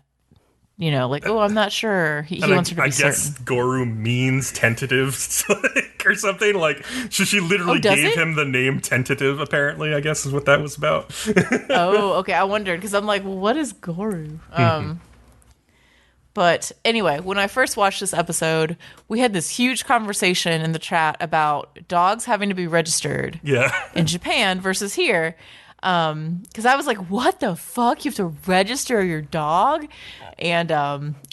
Like, oh, I'm not sure. He wants her to be certain. I guess Goru means tentative, or something. Like, she literally gave him the name tentative, apparently, I guess is what that was about. Oh, okay. I wondered, because I'm like, well, what is Goru? But anyway, when I first watched this episode, we had this huge conversation in the chat about dogs having to be registered in Japan versus here. Because I was like, what the fuck? You have to register your dog? And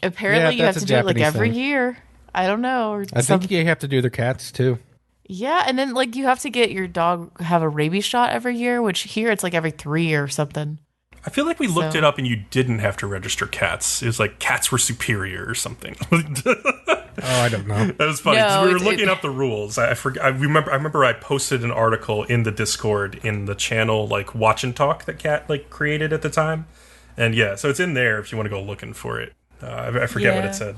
apparently you have to do it like every year. I don't know. I think you have to do their cats too. Yeah, and then like you have to get your dog have a rabies shot every year, which here it's like every 3 years or something. I feel like we looked it up and you didn't have to register cats. It was like cats were superior or something. I don't know. That was funny because we were looking up the rules. I remember I posted an article in the Discord in the channel like Watch and Talk that Kat like created at the time, and so it's in there if you want to go looking for it. I forget what it said.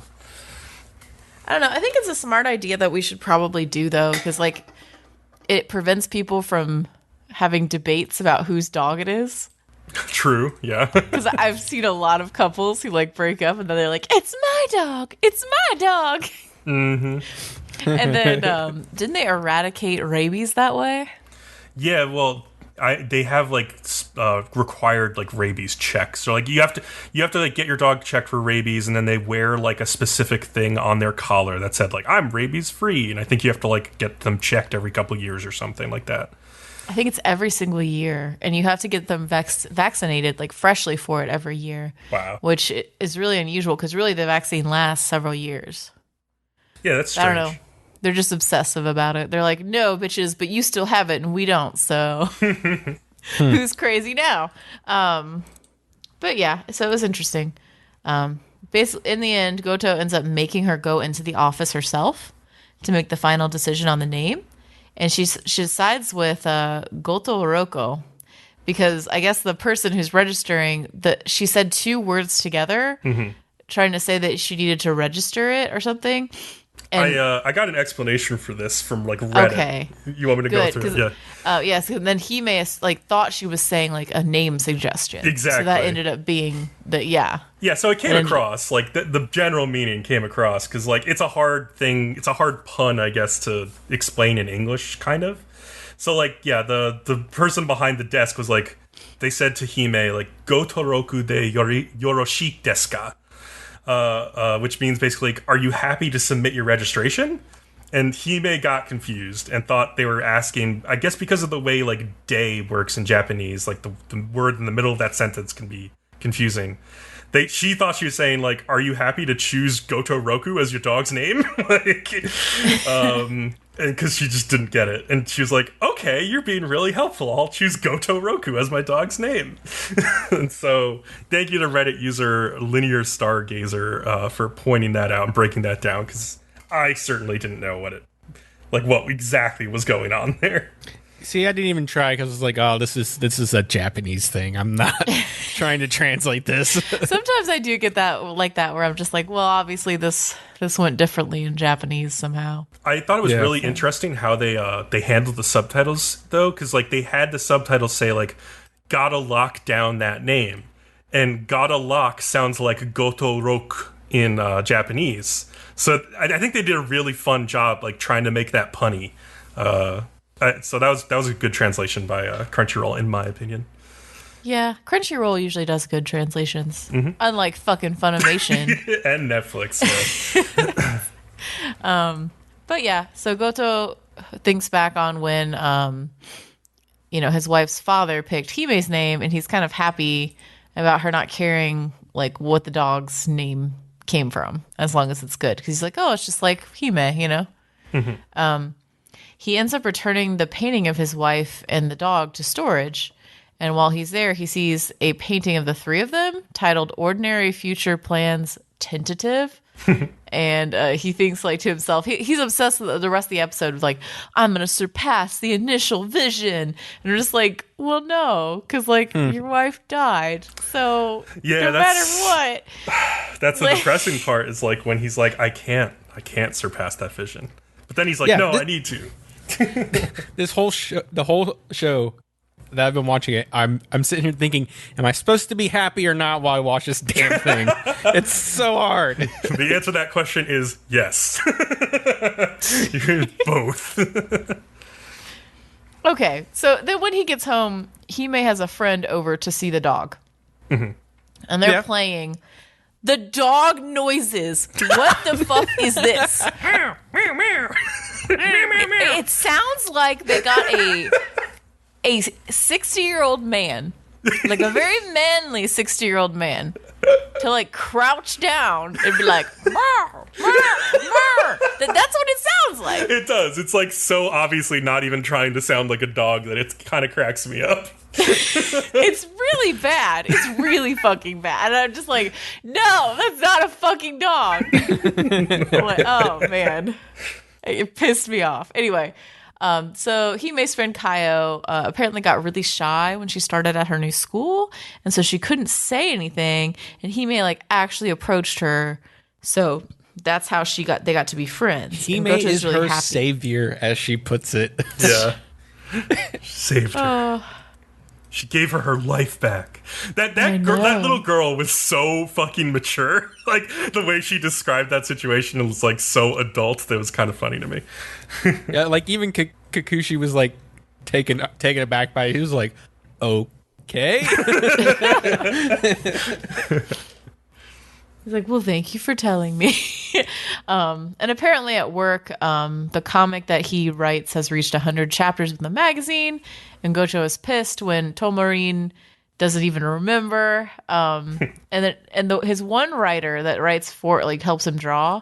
I don't know. I think it's a smart idea that we should probably do though, because like it prevents people from having debates about whose dog it is. True, yeah. Because I've seen a lot of couples who like break up and then they're like, "It's my dog, it's my dog." Mm-hmm. And then didn't they eradicate rabies that way? Yeah, well, they have like required like rabies checks. So like you have to like get your dog checked for rabies, and then they wear like a specific thing on their collar that said like I'm rabies free, and I think you have to like get them checked every couple of years or something like that. I think it's every single year, and you have to get them vaccinated like freshly for it every year. Wow. Which is really unusual because really the vaccine lasts several years. Yeah, that's strange. I don't know. They're just obsessive about it. They're like, no, bitches, but you still have it and we don't. So who's crazy now? But yeah, so it was interesting. Basically, in the end, Goto ends up making her go into the office herself to make the final decision on the name. And she sides with Goto Oroko because I guess the person who's registering, she said 2 words together, trying to say that she needed to register it or something. And I got an explanation for this from like Reddit. Okay. You want me to go through it? Yeah. Yes. And then Hime like thought she was saying like a name suggestion. Exactly. So that ended up being Yeah, so it came across like the general meaning came across because like it's a hard thing. It's a hard pun, I guess, to explain in English, kind of. So like the person behind the desk was like, they said to Hime like "Gotoroku de yoroshi desu ka?" Which means basically, are you happy to submit your registration? And Hime got confused and thought they were asking, I guess because of the way like day works in Japanese, like the word in the middle of that sentence can be confusing. She thought she was saying like, are you happy to choose Gotoroku as your dog's name? And because she just didn't get it. And she was like, okay, you're being really helpful. I'll choose Gotoroku as my dog's name. And so thank you to Reddit user Linear Stargazer for pointing that out and breaking that down, because I certainly didn't know what exactly was going on there. See, I didn't even try because I was like, oh, this is a Japanese thing. I'm not trying to translate this. Sometimes I do get that where I'm just like, well, obviously this went differently in Japanese somehow. I thought it was really interesting how they handled the subtitles though, because like they had the subtitles say like, gotta lock down that name, and gotta lock sounds like Gotoroku in Japanese. So I think they did a really fun job like trying to make that punny. So that was a good translation by Crunchyroll, in my opinion. Yeah, Crunchyroll usually does good translations, unlike fucking Funimation and Netflix. Yeah. But yeah, so Goto thinks back on when his wife's father picked Hime's name, and he's kind of happy about her not caring like what the dog's name came from, as long as it's good. Because he's like, oh, it's just like Hime, you know? He ends up returning the painting of his wife and the dog to storage. And while he's there, he sees a painting of the three of them titled Ordinary Future Plans Tentative. And he thinks like to himself, he's obsessed with the rest of the episode with like, I'm going to surpass the initial vision. And we're just like, well, no, because like your wife died. So no matter what. That's the depressing part is like when he's like, I can't surpass that vision. But then he's like, I need to. The whole show that I've been watching it, I'm sitting here thinking, am I supposed to be happy or not while I watch this damn thing? It's so hard. The answer to that question is yes. You're both. Okay, so then when he gets home, Hime has a friend over to see the dog. And they're playing the dog noises. What the fuck is this? It sounds like they got a 60-year-old man, like a very manly 60-year-old man, to like crouch down and be like, "Meow, meow, meow." That's what it sounds like. It does. It's like so obviously not even trying to sound like a dog that it kind of cracks me up. It's really bad. It's really fucking bad. And I'm just like, no, that's not a fucking dog. I'm like, oh man, it pissed me off. Anyway. So Hime's friend Kaio apparently got really shy when she started at her new school, and so she couldn't say anything. And Hime like actually approached her, so that's how they got to be friends. Hime is really her savior, as she puts it. Yeah, saved her. She gave her life back. That little girl was so fucking mature. Like the way she described that situation was like so adult that it was kind of funny to me. Yeah, like even Kakushi was like taken aback by it. He was like, okay. He's like, well, thank you for telling me. And apparently at work, the comic that he writes has reached 100 chapters in the magazine, and Gocho is pissed when Tomarine doesn't even remember. His one writer that writes for like helps him draw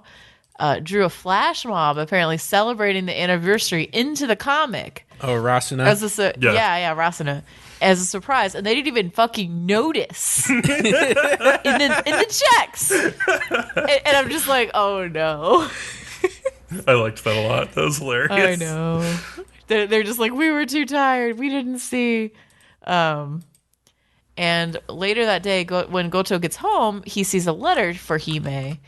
drew a flash mob apparently celebrating the anniversary into the comic. Oh, Rasuna. Yeah, Rasuna. As a surprise, and they didn't even fucking notice in the checks. And I'm just like, oh no. I liked that a lot. That was hilarious. I know. They're just like, we were too tired. We didn't see. And later that day, when Goto gets home, he sees a letter for Hime.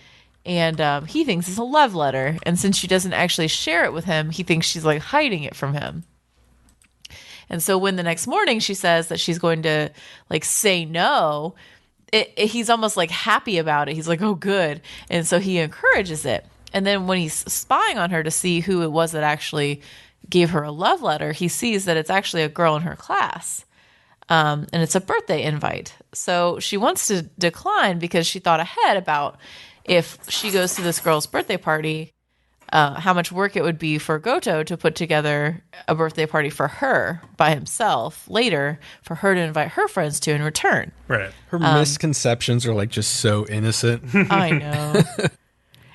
And he thinks it's a love letter. And since she doesn't actually share it with him, he thinks she's like hiding it from him. And so when the next morning she says that she's going to like say no, he's almost like happy about it. He's like, oh, good. And so he encourages it. And then when he's spying on her to see who it was that actually gave her a love letter, he sees that it's actually a girl in her class. And it's a birthday invite. So she wants to decline because she thought ahead about if she goes to this girl's birthday party, how much work it would be for Goto to put together a birthday party for her by himself later for her to invite her friends to in return. Right. Her misconceptions are like just so innocent. I know.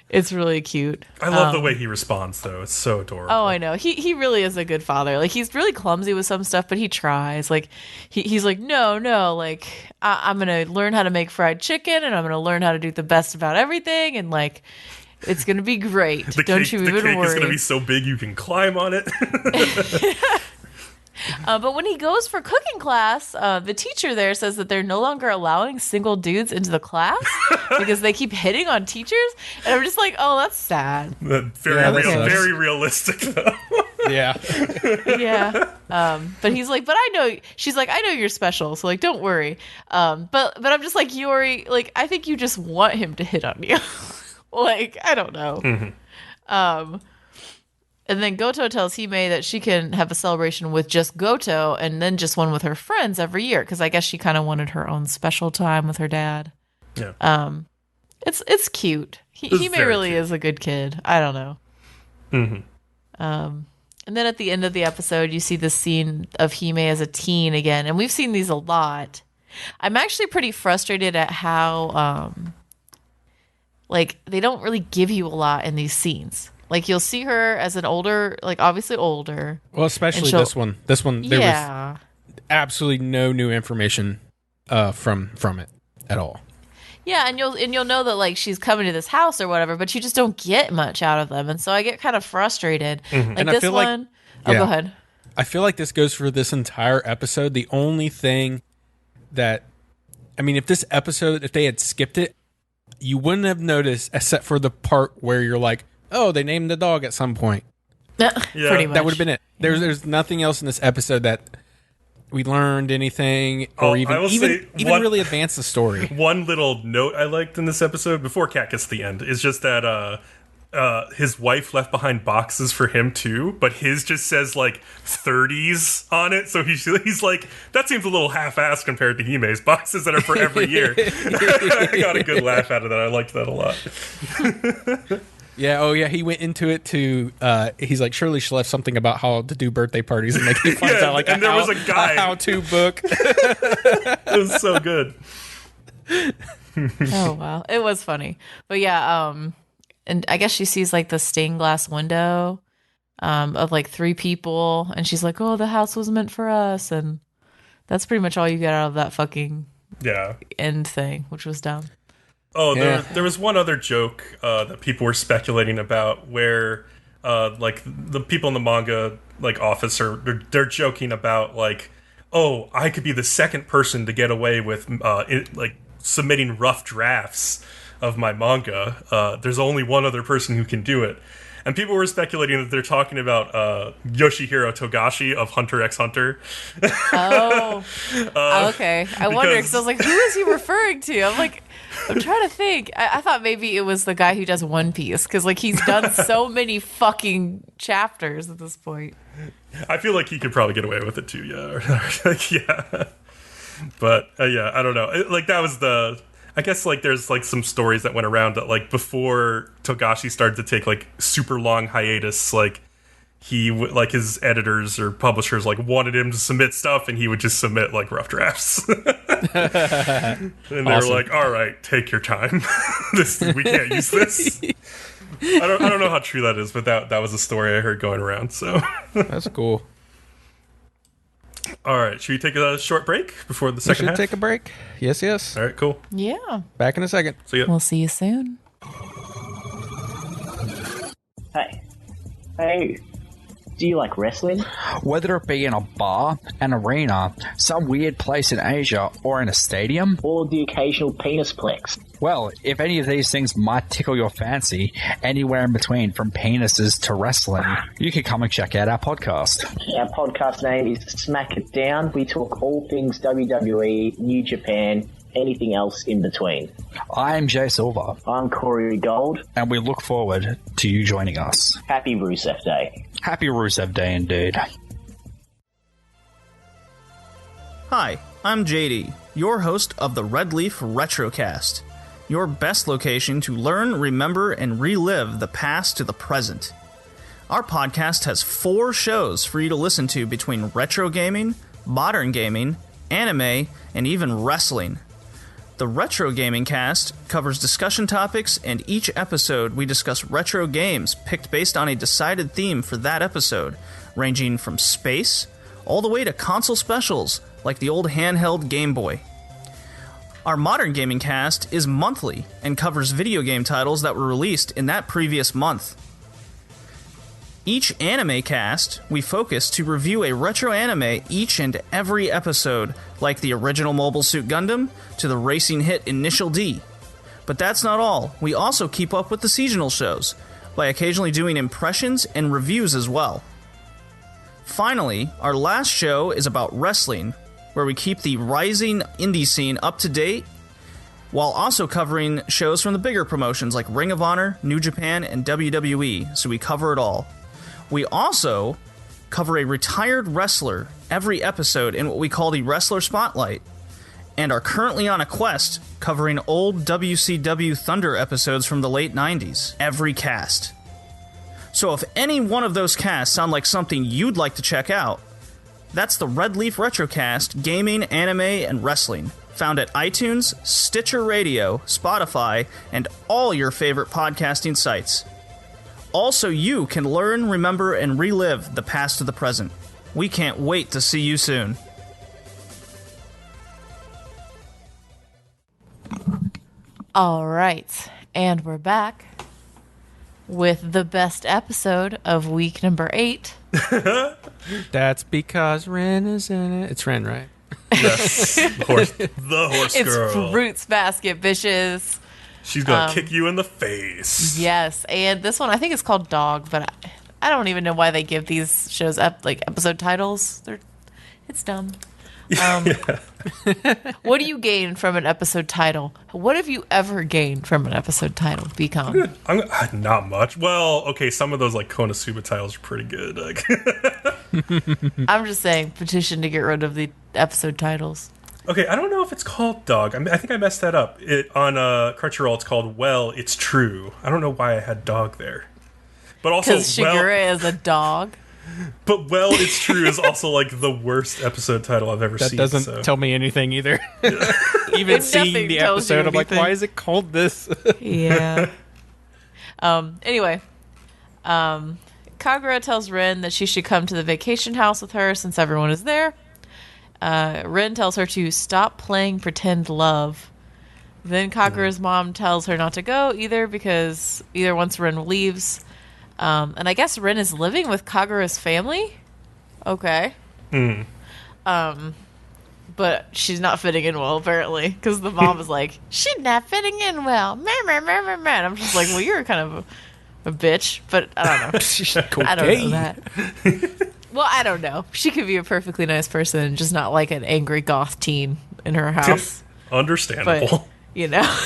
It's really cute. I love the way he responds, though. It's so adorable. Oh, I know. He really is a good father. Like, he's really clumsy with some stuff, but he tries. Like, he's like, no, like, I'm going to learn how to make fried chicken, and I'm going to learn how to do the best about everything, and, like, it's going to be great. Don't you even worry. The cake is going to be so big you can climb on it. But when he goes for cooking class, the teacher there says that they're no longer allowing single dudes into the class because they keep hitting on teachers. And I'm just like, oh, that's sad. Very realistic, though. Yeah. Yeah. But he's like, but I know, she's like, I know you're special, so like, don't worry. But I'm just like, Yori, like, I think you just want him to hit on you. Like, I don't know. Mm-hmm. And then Goto tells Hime that she can have a celebration with just Goto and then just one with her friends every year because I guess she kind of wanted her own special time with her dad. Yeah. It's cute. Hime really is a good kid. I don't know. Mm-hmm. And then at the end of the episode, you see the scene of Hime as a teen again, and we've seen these a lot. I'm actually pretty frustrated at how like they don't really give you a lot in these scenes. Like you'll see her as an older, like obviously older. Well, especially this one. This one, there was absolutely no new information from it at all. Yeah, and you'll know that like she's coming to this house or whatever, but you just don't get much out of them, and so I get kind of frustrated. Like And this I feel one. Go ahead. I feel like this goes for this entire episode. The only thing that, I mean, if they had skipped it, you wouldn't have noticed, except for the part where you're like, oh, they named the dog at some point. Pretty much. That would have been it. There's nothing else in this episode that we learned anything or even really advance the story. One little note I liked in this episode, before Kat gets to the end, is just that his wife left behind boxes for him too, but his just says like 30s on it, so he's like, that seems a little half-assed compared to Hime's boxes that are for every year. I got a good laugh out of that. I liked that a lot. Yeah, oh yeah, he went into it to, he's like, surely she left something about how to do birthday parties, and he finds out like there was a guide. A how-to book. It was so good. Oh wow, it was funny. But yeah, and I guess she sees like the stained glass window of like 3 people, and she's like, oh, the house was meant for us, and that's pretty much all you get out of that fucking end thing, which was dumb. Oh, there was one other joke that people were speculating about, where like the people in the manga like office they're joking about like, oh, I could be the second person to get away with like submitting rough drafts of my manga. There's only one other person who can do it. And people were speculating that they're talking about Yoshihiro Togashi of Hunter x Hunter. Oh, okay. I wonder, because I was like, who is he referring to? I'm trying to think. I thought maybe it was the guy who does One Piece, because like he's done so many fucking chapters at this point. I feel like he could probably get away with it too, yeah. But yeah, I don't know. Like that was I guess like there's like some stories that went around that like before Togashi started to take like super long hiatus, like he like his editors or publishers like wanted him to submit stuff, and he would just submit like rough drafts. And they were like, all right, take your time. We can't use this. I don't know how true that is, but that was a story I heard going around. So that's cool. All right, should we take a short break before the second half? We should take a break. Yes. All right, cool. Yeah. Back in a second. See ya. We'll see you soon. Hey. Do you like wrestling? Whether it be in a bar, an arena, some weird place in Asia, or in a stadium? Or the occasional penis plex? Well, if any of these things might tickle your fancy, anywhere in between, from penises to wrestling, you can come and check out our podcast. Our podcast name is Smack It Down. We talk all things WWE, New Japan, anything else in between. I'm Jay Silver. I'm Corey Gold. And we look forward to you joining us. Happy Rusev Day. Happy Rusev Day indeed. Hi, I'm JD, your host of the Red Leaf Retrocast, your best location to learn, remember, and relive the past to the present. Our podcast has 4 shows for you to listen to between retro gaming, modern gaming, anime, and even wrestling. The Retro Gaming Cast covers discussion topics, and each episode we discuss retro games picked based on a decided theme for that episode, ranging from space all the way to console specials like the old handheld Game Boy. Our Modern Gaming Cast is monthly and covers video game titles that were released in that previous month. Each anime cast, we focus to review a retro anime each and every episode, like the original Mobile Suit Gundam to the racing hit Initial D. But that's not all. We also keep up with the seasonal shows, by occasionally doing impressions and reviews as well. Finally, our last show is about wrestling, where we keep the rising indie scene up to date, while also covering shows from the bigger promotions like Ring of Honor, New Japan, and WWE, so we cover it all. We also cover a retired wrestler every episode in what we call the Wrestler Spotlight, and are currently on a quest covering old WCW Thunder episodes from the late 90s, every cast. So if any one of those casts sound like something you'd like to check out, that's the Red Leaf Retrocast, Gaming, Anime, and Wrestling. found at iTunes, Stitcher Radio, Spotify, and all your favorite podcasting sites. Also, you can learn, remember, and relive the past to the present. We can't wait to see you soon. All right, and we're back with the best episode of week number 8. That's because Ren is in it. It's Ren, right? Yes, the horse It's girl. Fruits Basket, bitches. She's gonna kick you in the face. Yes, and this one I think it's called Dog, but I don't even know why they give these shows episode titles. It's dumb. What do you gain from an episode title? What have you ever gained from an episode title, Bcom? Not much. Well, okay, some of those like Konosuba titles are pretty good. Like, I'm just saying, petition to get rid of the episode titles. okay, I don't know if it's called Dog. I think I messed that up. On Crunchyroll, it's called Well, It's True. I don't know why I had Dog there. But also, Because Shigure is a dog. But Well, It's True is also like the worst episode title I've ever That seen. doesn't tell me anything either. Even seeing nothing the tells you episode, I'm like, anything. why is it called this? Yeah. Anyway, Kagura tells Rin that she should come to the vacation house with her since everyone is there. Rin tells her to stop playing pretend love. Then Kagura's mom tells her not to go either because once Rin leaves. And I guess Rin is living with Kagura's family? Okay. But she's not fitting in well, apparently, because the mom is like, she's not fitting in well. Man. I'm just like, well, you're kind of a bitch, but I don't know. I don't know that. Well, I don't know. She could be a perfectly nice person and just not like an angry goth teen in her house. Understandable. But, you know.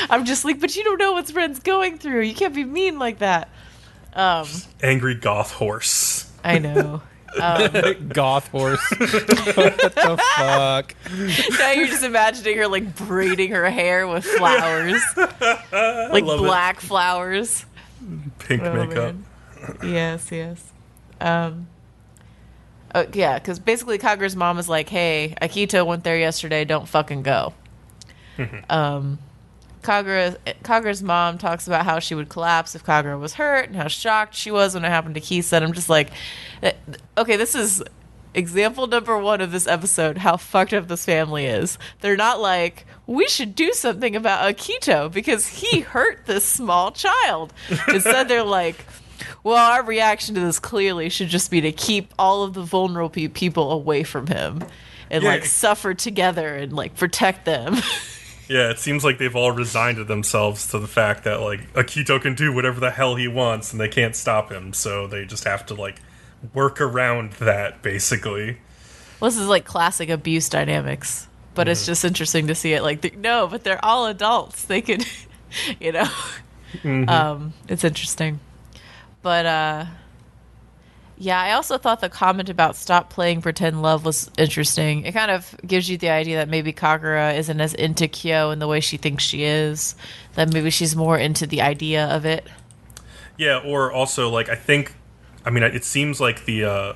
I'm just like, but you don't know what Ren's going through. You can't be mean like that. Angry goth horse. I know. Goth horse. What the fuck? Now you're just imagining her like braiding her hair with flowers, like black flowers, Pink makeup. Man. Yes. Yeah, because basically Kagura's mom is like, "Hey, Akito went there yesterday. Don't fucking go." Kagura's mom talks about how she would collapse if Kagura was hurt and how shocked she was when it happened to Kisa. And I'm just like, okay, this is example number 1 of this episode, how fucked up this family is. They're not like, we should do something about Akito because he hurt this small child. Instead, they're like, well, our reaction to this clearly should just be to keep all of the vulnerable people away from him and like suffer together and like protect them. Yeah, it seems like they've all resigned themselves to the fact that, like, Akito can do whatever the hell he wants and they can't stop him, so they just have to, like, work around that, basically. Well, this is, like, classic abuse dynamics, but it's just interesting to see it, like, no, but they're all adults. They could, you know. It's interesting. But, yeah, I also thought the comment about stop playing pretend love was interesting. It kind of gives you the idea that maybe Kagura isn't as into Kyo in the way she thinks she is. That maybe she's more into the idea of it. Yeah, or also, like, it seems like the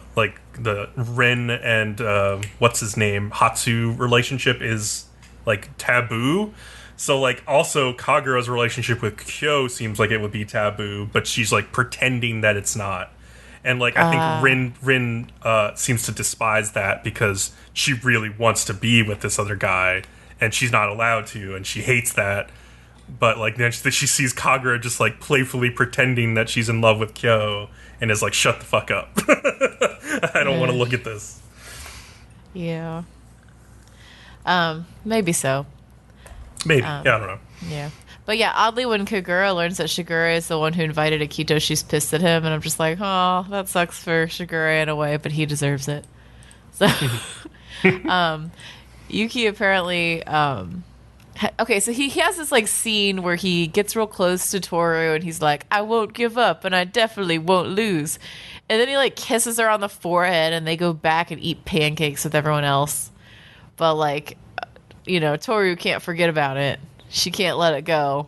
Ren and, what's his name, Hatsu relationship is, like, taboo. So, like, also Kagura's relationship with Kyo seems like it would be taboo, but she's, like, pretending that it's not. And, like, I think Rin seems to despise that because she really wants to be with this other guy, and she's not allowed to, and she hates that. But, like, then she sees Kagura just, like, playfully pretending that she's in love with Kyo, and is like, shut the fuck up. I don't want to look at this. Yeah. Maybe so. Maybe. Yeah, I don't know. Yeah. But yeah, oddly, when Kagura learns that Shigure is the one who invited Akito, she's pissed at him, and I'm just like, oh, that sucks for Shigure in a way, but he deserves it. So, Yuki apparently, okay, so he has this, like, scene where he gets real close to Tohru, and he's like, I won't give up, and I definitely won't lose. And then he, like, kisses her on the forehead, and they go back and eat pancakes with everyone else. But, like, you know, Tohru can't forget about it. She can't let it go.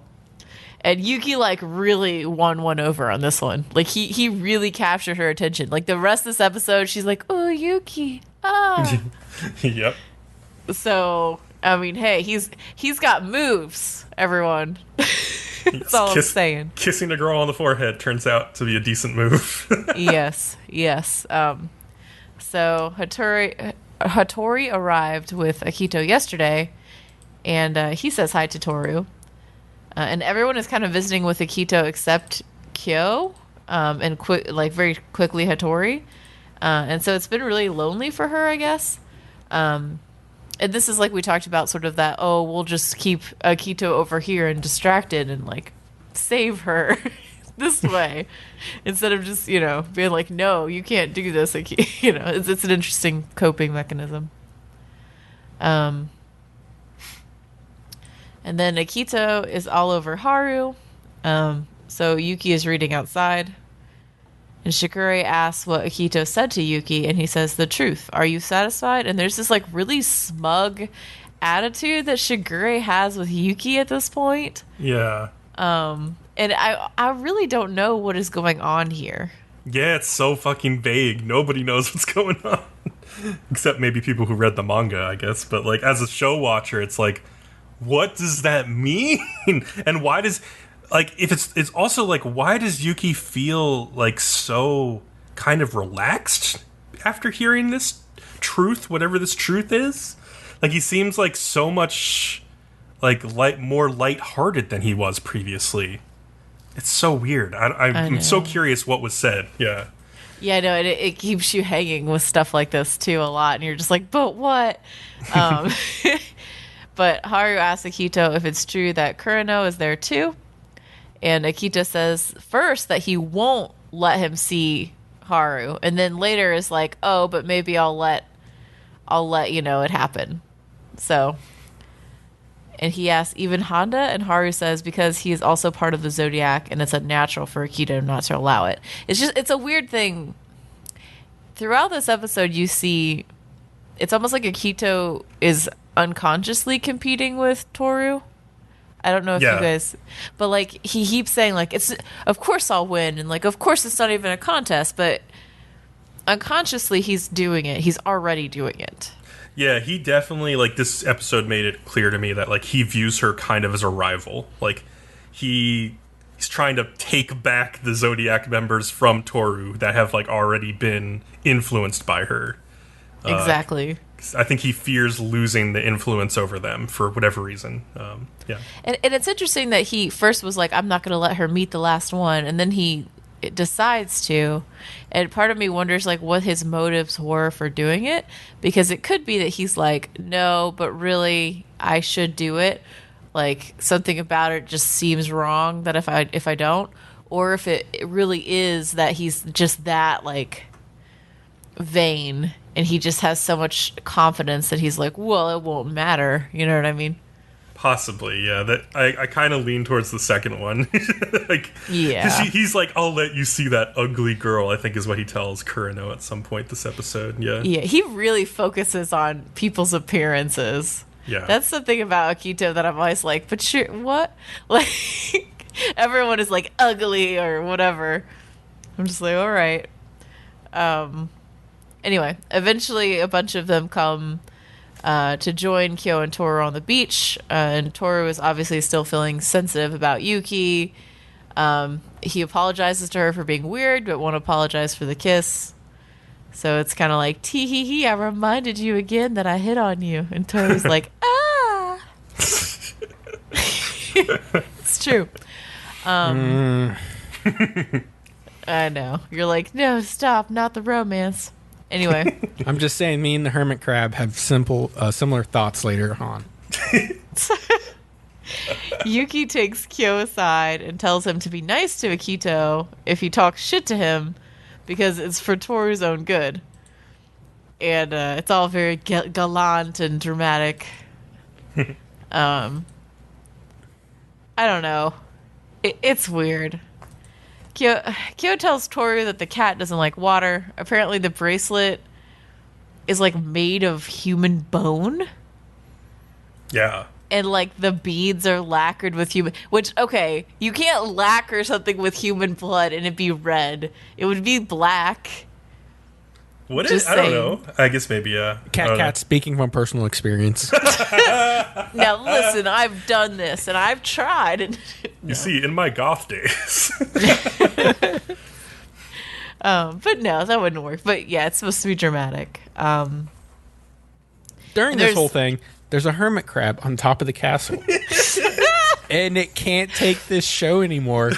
And Yuki, like, really won one over on this one. Like, he really captured her attention. Like, the rest of this episode, she's like, oh, Yuki. Ah. Yep. So, I mean, hey, he's got moves, everyone. That's all I'm saying. Kissing a girl on the forehead turns out to be a decent move. Yes. So Hattori arrived with Akito yesterday, and he says hi to Tohru. And everyone is kind of visiting with Akito except Kyo, and very quickly Hattori. And so it's been really lonely for her, I guess. And this is like we talked about, sort of that, we'll just keep Akito over here and distracted and like save her this way instead of just, being like, no, you can't do this. Like, it's an interesting coping mechanism. And then Akito is all over Haru. So Yuki is reading outside. And Shigure asks what Akito said to Yuki, and he says the truth. Are you satisfied? And there's this like really smug attitude that Shigure has with Yuki at this point. Yeah. And I really don't know what is going on here. Yeah, it's so fucking vague. Nobody knows what's going on. Except maybe people who read the manga, I guess. But like as a show watcher, it's like, what does that mean? And why does... Like, if it's also, like, why does Yuki feel, like, so kind of relaxed after hearing this truth, whatever this truth is? Like, he seems, like, so much, like, more lighthearted than he was previously. It's so weird. I'm so curious what was said. Yeah. Yeah, no, it keeps you hanging with stuff like this, too, a lot. And you're just like, but what? But Haru asks Akito if it's true that Kurano is there, too. And Akito says first that he won't let him see Haru, and then later is like, "Oh, but maybe I'll let it happen." So, and he asks even Honda, and Haru says because he is also part of the Zodiac, and it's unnatural for Akito not to allow it. It's a weird thing. Throughout this episode, you see, it's almost like Akito is unconsciously competing with Tohru. I don't know if you guys, but like he keeps saying like, it's, of course I'll win, and like, of course it's not even a contest, but unconsciously he's doing it. He's already doing it. Yeah, he definitely, like, this episode made it clear to me that like he views her kind of as a rival. Like he's trying to take back the Zodiac members from Tohru that have like already been influenced by her. Exactly. I think he fears losing the influence over them for whatever reason. Yeah. And it's interesting that he first was like, I'm not going to let her meet the last one. And then he decides to. And part of me wonders like what his motives were for doing it. Because it could be that he's like, no, but really I should do it. Like something about it just seems wrong that if I don't. Or if it really is that he's just that like vain. And he just has so much confidence that he's like, well, it won't matter. You know what I mean? Possibly, yeah. That I kind of lean towards the second one. Like, yeah. 'cause he's like, I'll let you see that ugly girl, I think is what he tells Kurano at some point this episode. Yeah. Yeah, he really focuses on people's appearances. Yeah. That's something about Akito that I'm always like, but sure, what? Like, everyone is like ugly or whatever. I'm just like, all right. Anyway, eventually a bunch of them come to join Kyo and Tohru on the beach. And Tohru is obviously still feeling sensitive about Yuki. He apologizes to her for being weird, but won't apologize for the kiss. So it's kind of like, tee-hee-hee, I reminded you again that I hit on you. And Toru's like, ah! It's true. I know. You're like, no, stop, not the romance. Anyway. I'm just saying me and the hermit crab have similar thoughts later on. Yuki takes Kyo aside and tells him to be nice to Akito if he talks shit to him because it's for Toru's own good. And it's all very gallant and dramatic. I don't know. It's weird. Kyo tells Tohru that the cat doesn't like water. Apparently the bracelet is like made of human bone. Yeah. And like the beads are lacquered with human, which, okay, you can't lacquer something with human blood and it be red. It would be black. Would it? Just I don't saying. know. I guess maybe, Cat speaking from personal experience. Now listen, I've done this and I've tried. And You see, in my goth days. but no, that wouldn't work. But yeah, it's supposed to be dramatic. During this whole thing, there's a hermit crab on top of the castle. And it can't take this show anymore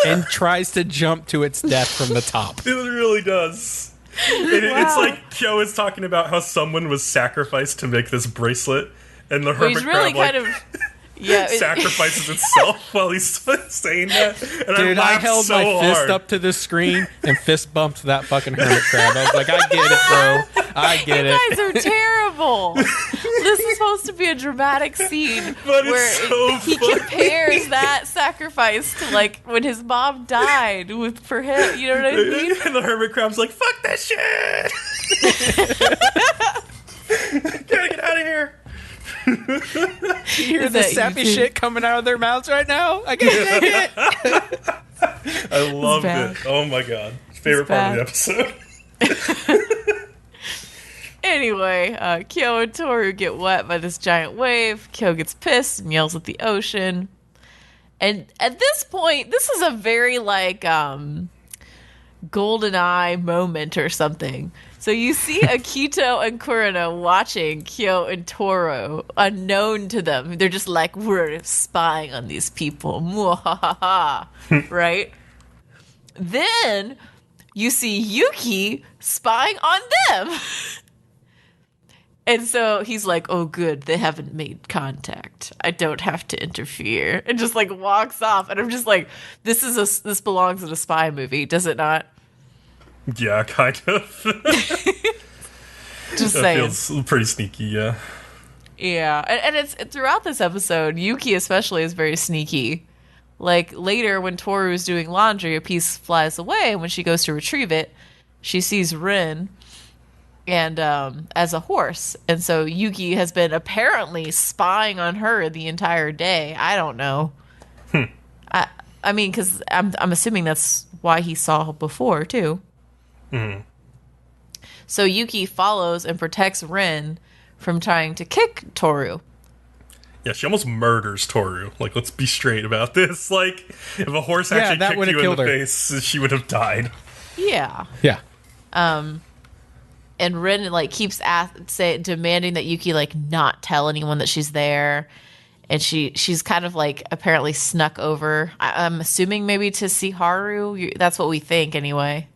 and tries to jump to its death from the top. It really does. It's like Kyo is talking about how someone was sacrificed to make this bracelet, and the hermit he's really crab kind of sacrifices itself while he's saying that. And Dude, I held so my fist hard. up to the screen and fist bumped that fucking hermit crab. I was like, I get it, bro. I get it. You guys are terrible. This is supposed to be a dramatic scene But where it's so he funny. compares that sacrifice to like when his mom died for him. You know what I mean? And the hermit crab's like, "Fuck that shit! Gotta get out of here!" You hear Is the that sappy you too? shit coming out of their mouths right now? I can't take it. I loved bad. it. Oh my god, favorite part of the episode. Anyway, Kyo and Tohru get wet by this giant wave. Kyo gets pissed and yells at the ocean. And at this point, this is a very like golden eye moment or something. So you see Akito and Kureno watching Kyo and Tohru, unknown to them. They're just like, we're spying on these people. Mwahaha. Right? Then you see Yuki spying on them. And so he's like, oh, good, they haven't made contact. I don't have to interfere. And just like walks off. And I'm just like, this belongs in a spy movie, does it not? Yeah, kind of. Just That saying. feels pretty sneaky, yeah. Yeah. And it's throughout this episode, Yuki especially is very sneaky. Like later when Tohru is doing laundry, a piece flies away. And when she goes to retrieve it, she sees Rin and as a horse. And so Yuki has been apparently spying on her the entire day. I don't know. I mean, because I'm assuming that's why he saw her before, too. Mm-hmm. So Yuki follows and protects Rin from trying to kick Tohru. Yeah, she almost murders Tohru. Like, let's be straight about this. Like, if a horse Yeah, actually that kicked would've you in killed the her. face, she would have died. Yeah. Yeah. And Rin like keeps demanding that Yuki like not tell anyone that she's there, and she's kind of like apparently snuck over. I'm assuming maybe to see Haru. That's what we think anyway.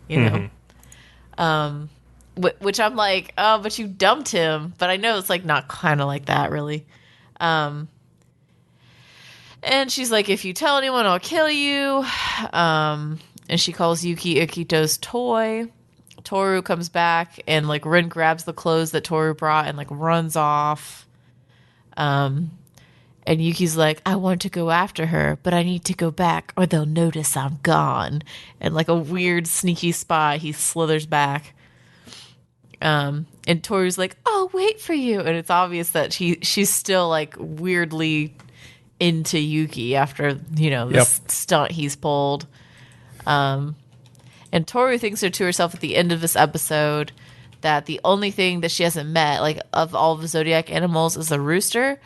You know, which I'm like, oh, but you dumped him. But I know it's like not kind of like that really. And she's like, if you tell anyone, I'll kill you. And she calls Yuki Akito's toy. Tohru comes back and like Rin grabs the clothes that Tohru brought and like runs off. And Yuki's like, I want to go after her, but I need to go back or they'll notice I'm gone. And like a weird sneaky spy, he slithers back. And Toru's like, I'll wait for you. And it's obvious that she's still like weirdly into Yuki after, you know, this stunt he's pulled. And Tohru thinks her to herself at the end of this episode that the only thing that she hasn't met, like, of all the zodiac animals is a rooster.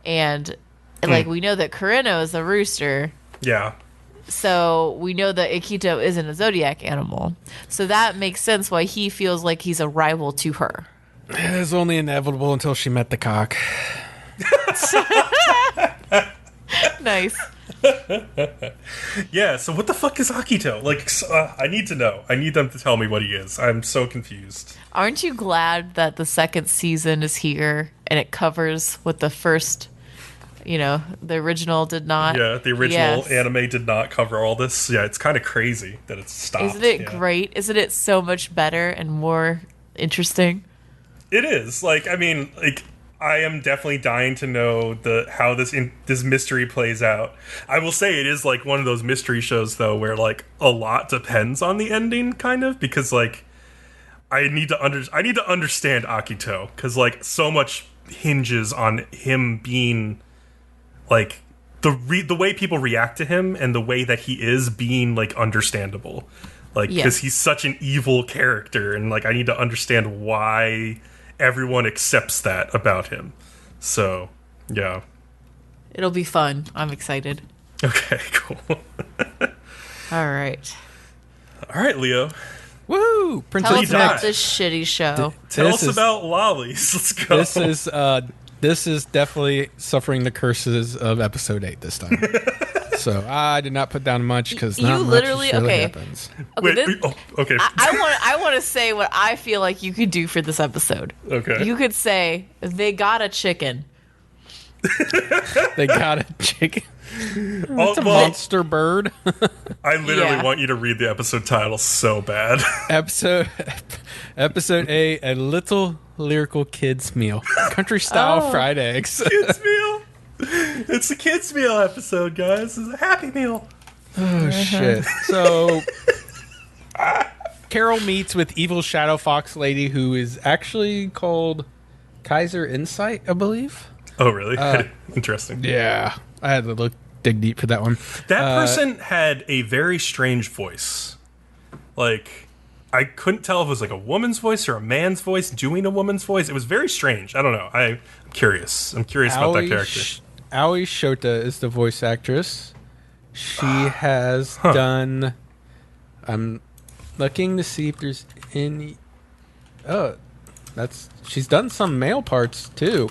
And, like, we know that Kureno is a rooster. Yeah. So we know that Akito isn't a zodiac animal. So that makes sense why he feels like he's a rival to her. It was only inevitable until she met the cock. Nice. Yeah, so what the fuck is Akito? Like, I need to know. I need them to tell me what he is. I'm so confused. Aren't you glad that the second season is here and it covers what the first, you know, the original did not? Yeah, the original anime did not cover all this. Yeah, it's kind of crazy that it's stopped. Isn't it great? Isn't it so much better and more interesting? It is. Like, I mean, like, I am definitely dying to know how this mystery plays out. I will say it is like one of those mystery shows though, where like a lot depends on the ending, kind of, because like I need to understand Akito, because like so much hinges on him being like the way people react to him and the way that he is being like understandable. Like, because he's such an evil character, and like I need to understand why everyone accepts that about him. So, yeah. It'll be fun. I'm excited. Okay, cool. All right. All right, Leo. Woo! Tell us about died. this shitty show. Tell us about lollies. Let's go. This is definitely suffering the curses of episode 8 this time. So I did not put down much because not much really happens. Okay, okay. I want to say what I feel like you could do for this episode. Okay. You could say they got a chicken. They got a chicken. It's a monster bird. I literally want you to read the episode title so bad. Episode 8, a little lyrical kids meal, country style fried eggs. Kids meal. It's a kids meal episode, guys. It's a happy meal. Oh shit! So Carol meets with evil shadow fox lady, who is actually called Kaiser Insight, I believe. Oh really? Interesting. Yeah, I had to dig deep for that one. That person had a very strange voice. Like, I couldn't tell if it was like a woman's voice or a man's voice doing a woman's voice. It was very strange. I don't know. I'm curious. I'm curious about that character. Aoi Shota is the voice actress. She has done... I'm looking to see if there's any... Oh, she's done some male parts, too.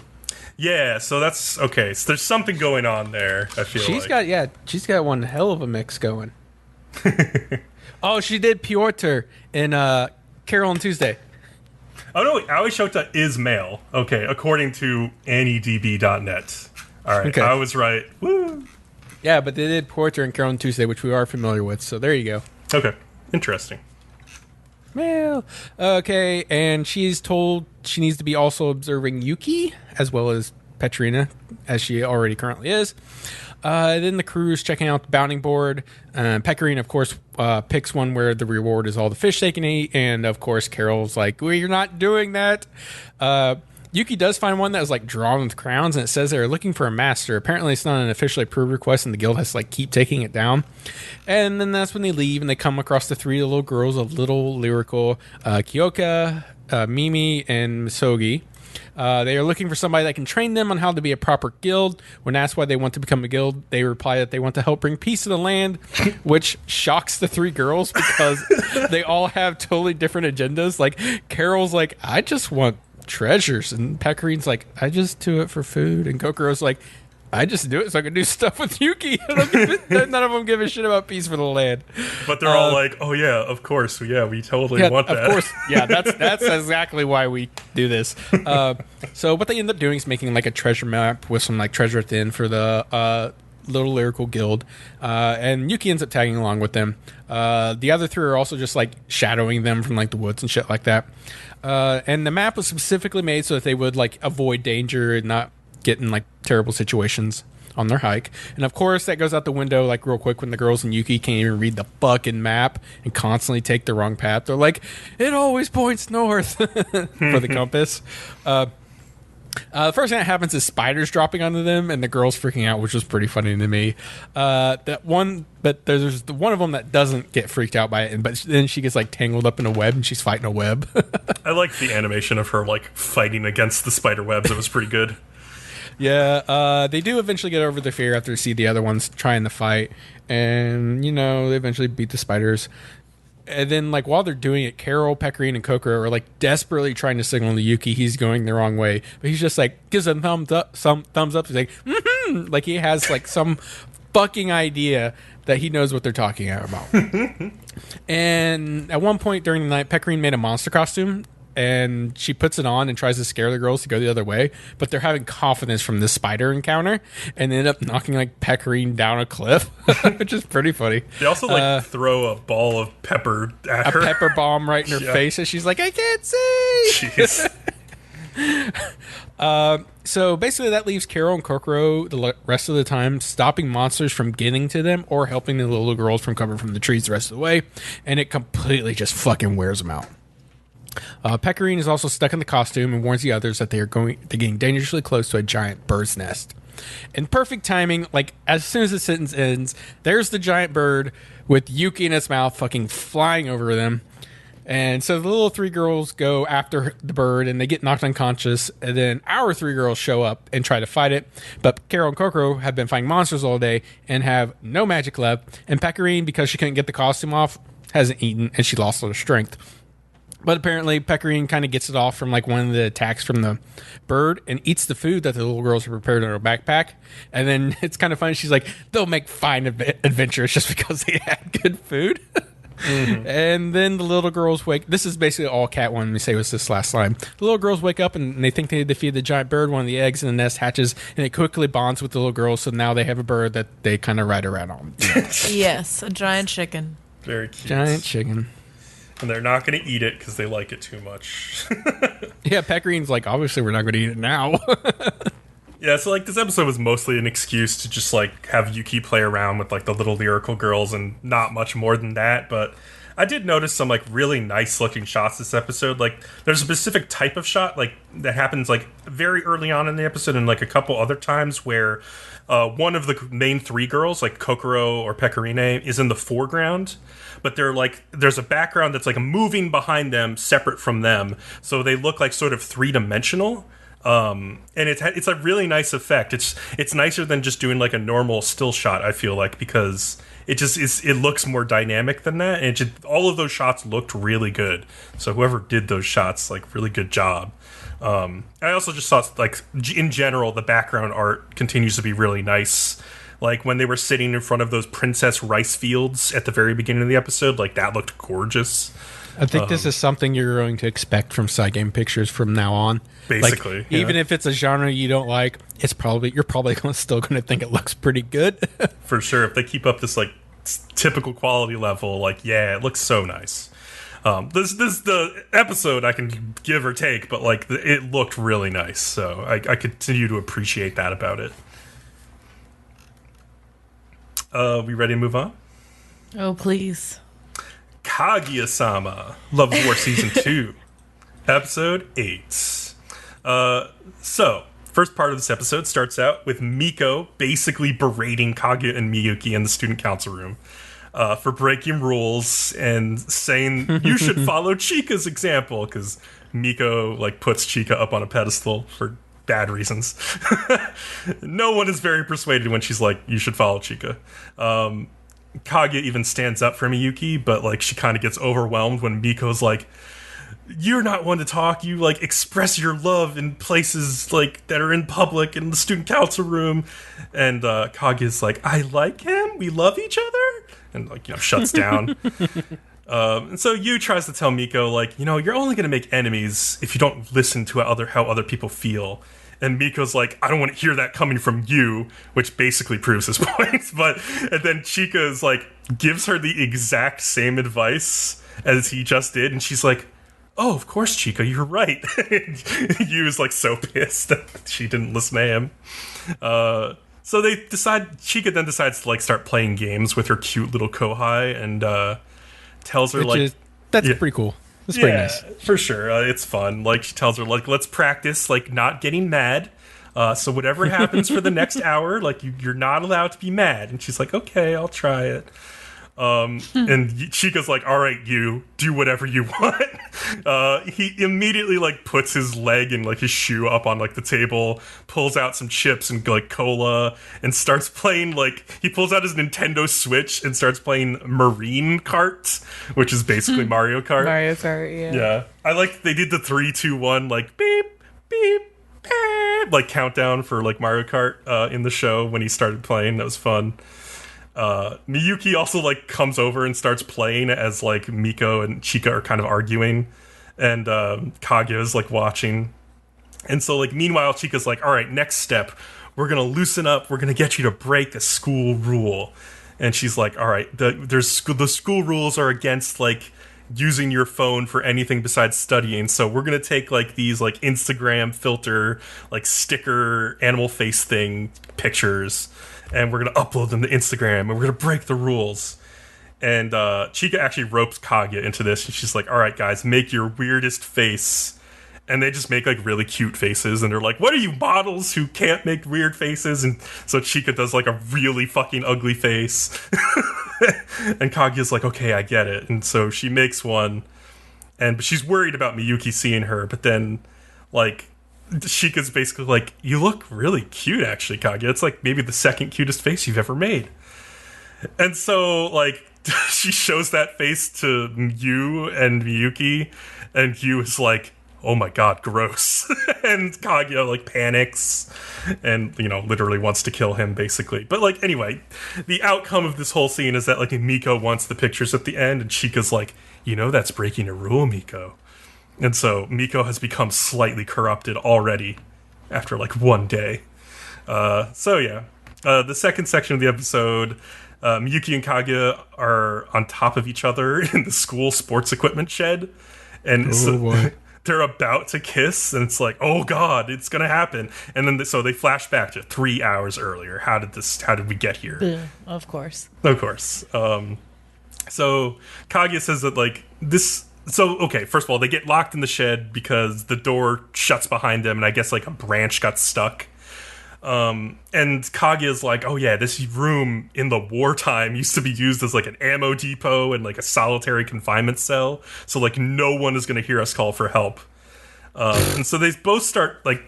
Yeah, so that's... Okay, so there's something going on there, I feel like. She's got one hell of a mix going. Oh, she did Piotr in Carol and Tuesday. Oh, no, wait, Aoi Shota is male. Okay, according to AnnieDB.net. All right, okay. I was right. Woo! Yeah, but they did Porter and Carol and Tuesday, which we are familiar with, so there you go. Okay, interesting. Well, okay, and she's told she needs to be also observing Yuki, as well as Petrina, as she already currently is. Then the crew is checking out the bounty board. Pecorine, of course, picks one where the reward is all the fish they can eat, and of course, Carol's like, well, you're not doing that. Yuki does find one that was like drawn with crowns, and it says they're looking for a master. Apparently, it's not an officially approved request, and the guild has to like keep taking it down. And then that's when they leave, and they come across the 3 little girls of Little Lyrical, Kyoka, Mimi, and Misogi. They are looking for somebody that can train them on how to be a proper guild. When asked why they want to become a guild, they reply that they want to help bring peace to the land, which shocks the 3 girls because they all have totally different agendas. Like, Carol's like, I just want treasures, and Pecorine's like, I just do it for food, and Kokoro's like, I just do it so I can do stuff with Yuki. None of them give a shit about peace for the land. But they're all like, oh yeah, of course, yeah, we totally want that. Of course, yeah, that's exactly why we do this. So what they end up doing is making like a treasure map with some like treasure at the end for the Little Lyrical Guild, and Yuki ends up tagging along with them. The other 3 are also just like shadowing them from like the woods and shit like that. And the map was specifically made so that they would like avoid danger and not get in like terrible situations on their hike. And of course that goes out the window like real quick when the girls and Yuki can't even read the fucking map and constantly take the wrong path. They're like, it always points north for the compass. The first thing that happens is spiders dropping onto them, and the girls freaking out, which was pretty funny to me. But there's the one of them that doesn't get freaked out by it, but then she gets like tangled up in a web, and she's fighting a web. I like the animation of her like fighting against the spider webs. It was pretty good. Yeah, they do eventually get over their fear after they see the other ones trying to fight, and they eventually beat the spiders. And then, like, while they're doing it, Carol, Pecorine, and Kokoro are, like, desperately trying to signal to Yuki he's going the wrong way. But he's just, like, gives a thumbs up. He's like, mm-hmm. Like, he has, like, some fucking idea that he knows what they're talking about. And at one point during the night, Pecorine made a monster costume. And she puts it on and tries to scare the girls to go the other way. But they're having confidence from this spider encounter. And they end up knocking, like, Pecorine down a cliff. Which is pretty funny. They also, like, throw a ball of pepper at her. A pepper bomb right in her face. And she's like, I can't see! Jeez. So basically that leaves Carol and Kokoro the rest of the time stopping monsters from getting to them or helping the little girls from coming from the trees the rest of the way. And it completely just fucking wears them out. Pecorine is also stuck in the costume and warns the others that they're getting dangerously close to a giant bird's nest. And perfect timing, like as soon as the sentence ends, there's the giant bird with Yuki in its mouth fucking flying over them. And so the little three girls go after the bird and they get knocked unconscious. And then our three girls show up and try to fight it. But Carol and Kokoro have been fighting monsters all day and have no magic left. And Pecorine, because she couldn't get the costume off, hasn't eaten and she lost all her strength. But apparently Pecorine kind of gets it off from like one of the attacks from the bird and eats the food that the little girls have prepared in her backpack. And then it's kind of funny. She's like, they'll make fine adventures just because they had good food. Mm-hmm. And then the little girls wake. This is basically all Kat wanted me to say was this last line. The little girls wake up and they think they defeated the giant bird. One of the eggs in the nest hatches and it quickly bonds with the little girls. So now they have a bird that they kind of ride around on. Yes, a giant chicken. Very cute. Giant chicken. And they're not going to eat it because they like it too much. Yeah, Pecorine's like, obviously we're not going to eat it now. Yeah, so like this episode was mostly an excuse to just like have Yuki play around with like the little lyrical girls and not much more than that. But I did notice some like really nice looking shots this episode. Like there's a specific type of shot like that happens like very early on in the episode and like a couple other times where one of the main three girls, like Kokoro or Pecorine, is in the foreground. But they're like, there's a background that's like moving behind them, separate from them, so they look like sort of three-dimensional. And it's a really nice effect. It's nicer than just doing like a normal still shot. I feel like because it just is. It looks more dynamic than that. And all of those shots looked really good. So whoever did those shots, like, really good job. I also just thought like in general the background art continues to be really nice. Like when they were sitting in front of those princess rice fields at the very beginning of the episode, like that looked gorgeous. I think this is something you're going to expect from side game pictures from now on. Basically, like, even if it's a genre you don't like, you're probably still going to think it looks pretty good. For sure, if they keep up this like typical quality level, like yeah, it looks so nice. This the episode I can give or take, but like it looked really nice, so I continue to appreciate that about it. We ready to move on? Oh, please. Kaguya-sama, Love of War Season 2, Episode 8. So, first part of this episode starts out with Miko basically berating Kaguya and Miyuki in the student council room for breaking rules and saying, you should follow Chika's example, because Miko like puts Chika up on a pedestal for bad reasons. No one is very persuaded when she's like, you should follow Chika. Kaguya even stands up for Miyuki, but like she kind of gets overwhelmed when Miko's like, you're not one to talk, you like express your love in places like that are in public in the student council room. And Kaguya's like, I like him, we love each other, and like, you know, shuts down. And so Yu tries to tell Miko, like, you know, you're only going to make enemies if you don't listen to how other people feel. And Miko's like, I don't want to hear that coming from you, which basically proves his point. And then Chika's like, gives her the exact same advice as he just did. And she's like, oh, of course, Chika, you're right. Yu's like so pissed that she didn't listen to him. So Chika then decides to like start playing games with her cute little kohai and tells her that's pretty cool. That's pretty nice. For sure. It's fun. Like she tells her like, let's practice like not getting mad. So whatever happens for the next hour, like you're not allowed to be mad. And she's like, okay, I'll try it. And Chika's like, all right, you do whatever you want. He immediately like puts his leg and like his shoe up on like the table, pulls out some chips and like cola, and starts playing like he pulls out his Nintendo Switch and starts playing Marine Kart, which is basically Mario Kart. Mario Kart, yeah. Yeah, I like they did the 3, 2, 1 like beep beep beep like countdown for like Mario Kart in the show when he started playing. That was fun. Miyuki also like comes over and starts playing as like Miko and Chika are kind of arguing, and Kaguya is like watching. And so like meanwhile Chika's like, all right, next step, we're gonna loosen up, we're gonna get you to break a school rule. And she's like, all right, the school rules are against like using your phone for anything besides studying, so we're gonna take like these like Instagram filter like sticker animal face thing pictures, and we're going to upload them to Instagram, and we're going to break the rules. And Chika actually ropes Kaguya into this, and she's like, all right, guys, make your weirdest face And they just make like really cute faces, and they're like, "What are you models who can't make weird faces?" And so Chika does like a really fucking ugly face, and Kaguya's like, "Okay, I get it." And so she makes one, but she's worried about Miyuki seeing her. But then, like, Chika's basically like, "You look really cute, actually, Kaguya. It's like maybe the second cutest face you've ever made." And so, like, she shows that face to Yu and Miyuki, and Yu is like, "Oh my god, gross." And Kaguya like panics and, you know, literally wants to kill him basically. But like, anyway, the outcome of this whole scene is that like Miko wants the pictures at the end, and Chika's like, "You know, that's breaking a rule, Miko." And so Miko has become slightly corrupted already after like one day. The second section of the episode, Miyuki and Kaguya are on top of each other in the school sports equipment shed. And they're about to kiss, and it's like, oh god, it's gonna happen. And then so they flash back to 3 hours earlier. How did we get here? Of course. So Kaguya says that like this. So okay, first of all, they get locked in the shed because the door shuts behind them, and I guess like a branch got stuck. And Kaguya's like, "Oh yeah, this room in the wartime used to be used as like an ammo depot and like a solitary confinement cell. So like no one is going to hear us call for help." And so they both start like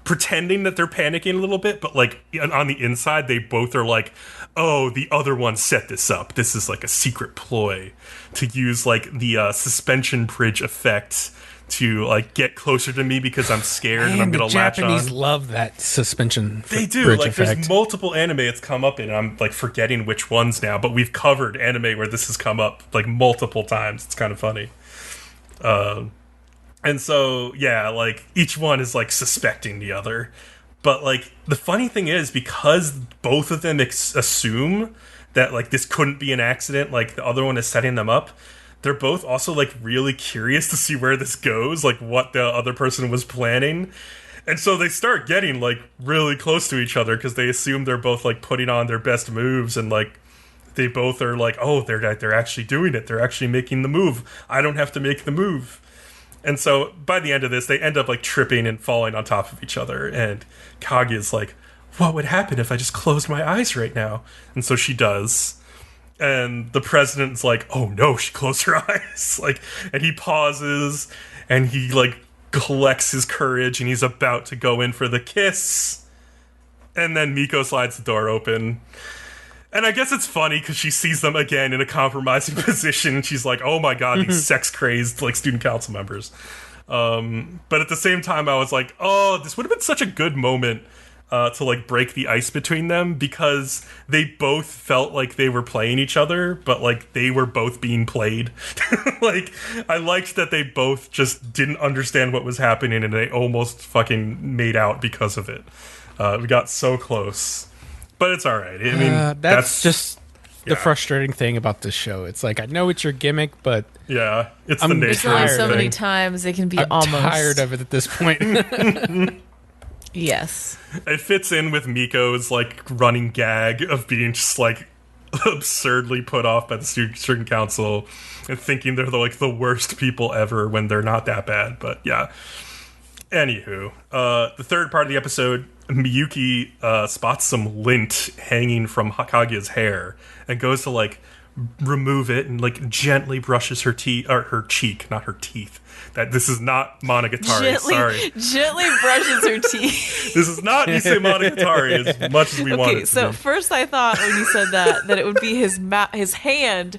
pretending that they're panicking a little bit, but like on the inside, they both are like, "Oh, the other one set this up. This is like a secret ploy to use like the suspension bridge effect to like get closer to me because I'm scared and I'm gonna latch on." The Japanese love that suspension. They do. Bridge like effect. There's multiple anime it's come up in, and I'm like forgetting which ones now. But we've covered anime where this has come up like multiple times. It's kind of funny. And so yeah, like each one is like suspecting the other. But like the funny thing is, because both of them assume that like this couldn't be an accident, like the other one is setting them up, they're both also like really curious to see where this goes, like what the other person was planning. And so they start getting like really close to each other because they assume they're both like putting on their best moves, and like they both are like, "Oh, they're actually doing it. They're actually making the move. I don't have to make the move." And so by the end of this, they end up like tripping and falling on top of each other. And Kaguya's like, "What would happen if I just closed my eyes right now?" And so she does. And the president's like, "Oh no, she closed her eyes." Like, and he pauses and he like collects his courage and he's about to go in for the kiss. And then Miko slides the door open. And I guess it's funny because she sees them again in a compromising position, and she's like, "Oh my god, these sex-crazed like student council members." But at the same time, I was like, "Oh, this would have been such a good moment to like break the ice between them," because they both felt like they were playing each other, but like they were both being played. Like I liked that they both just didn't understand what was happening, and they almost fucking made out because of it. We got so close. But it's all right. I mean, that's just the frustrating thing about this show. It's like, I know it's your gimmick, but yeah, it's the nature. There's only so many times it can be I'm almost tired of it at this point. Yes, it fits in with Miko's like running gag of being just like absurdly put off by the student council and thinking they're like the worst people ever when they're not that bad. But yeah. Anywho, the third part of the episode, Miyuki spots some lint hanging from Kaguya's hair and goes to like remove it and like gently brushes her cheek, not her teeth. That this is not Monogatari. Sorry, gently brushes her teeth. This is not Issei Monogatari as much as we want it to so be. first I thought when you said that it would be his hand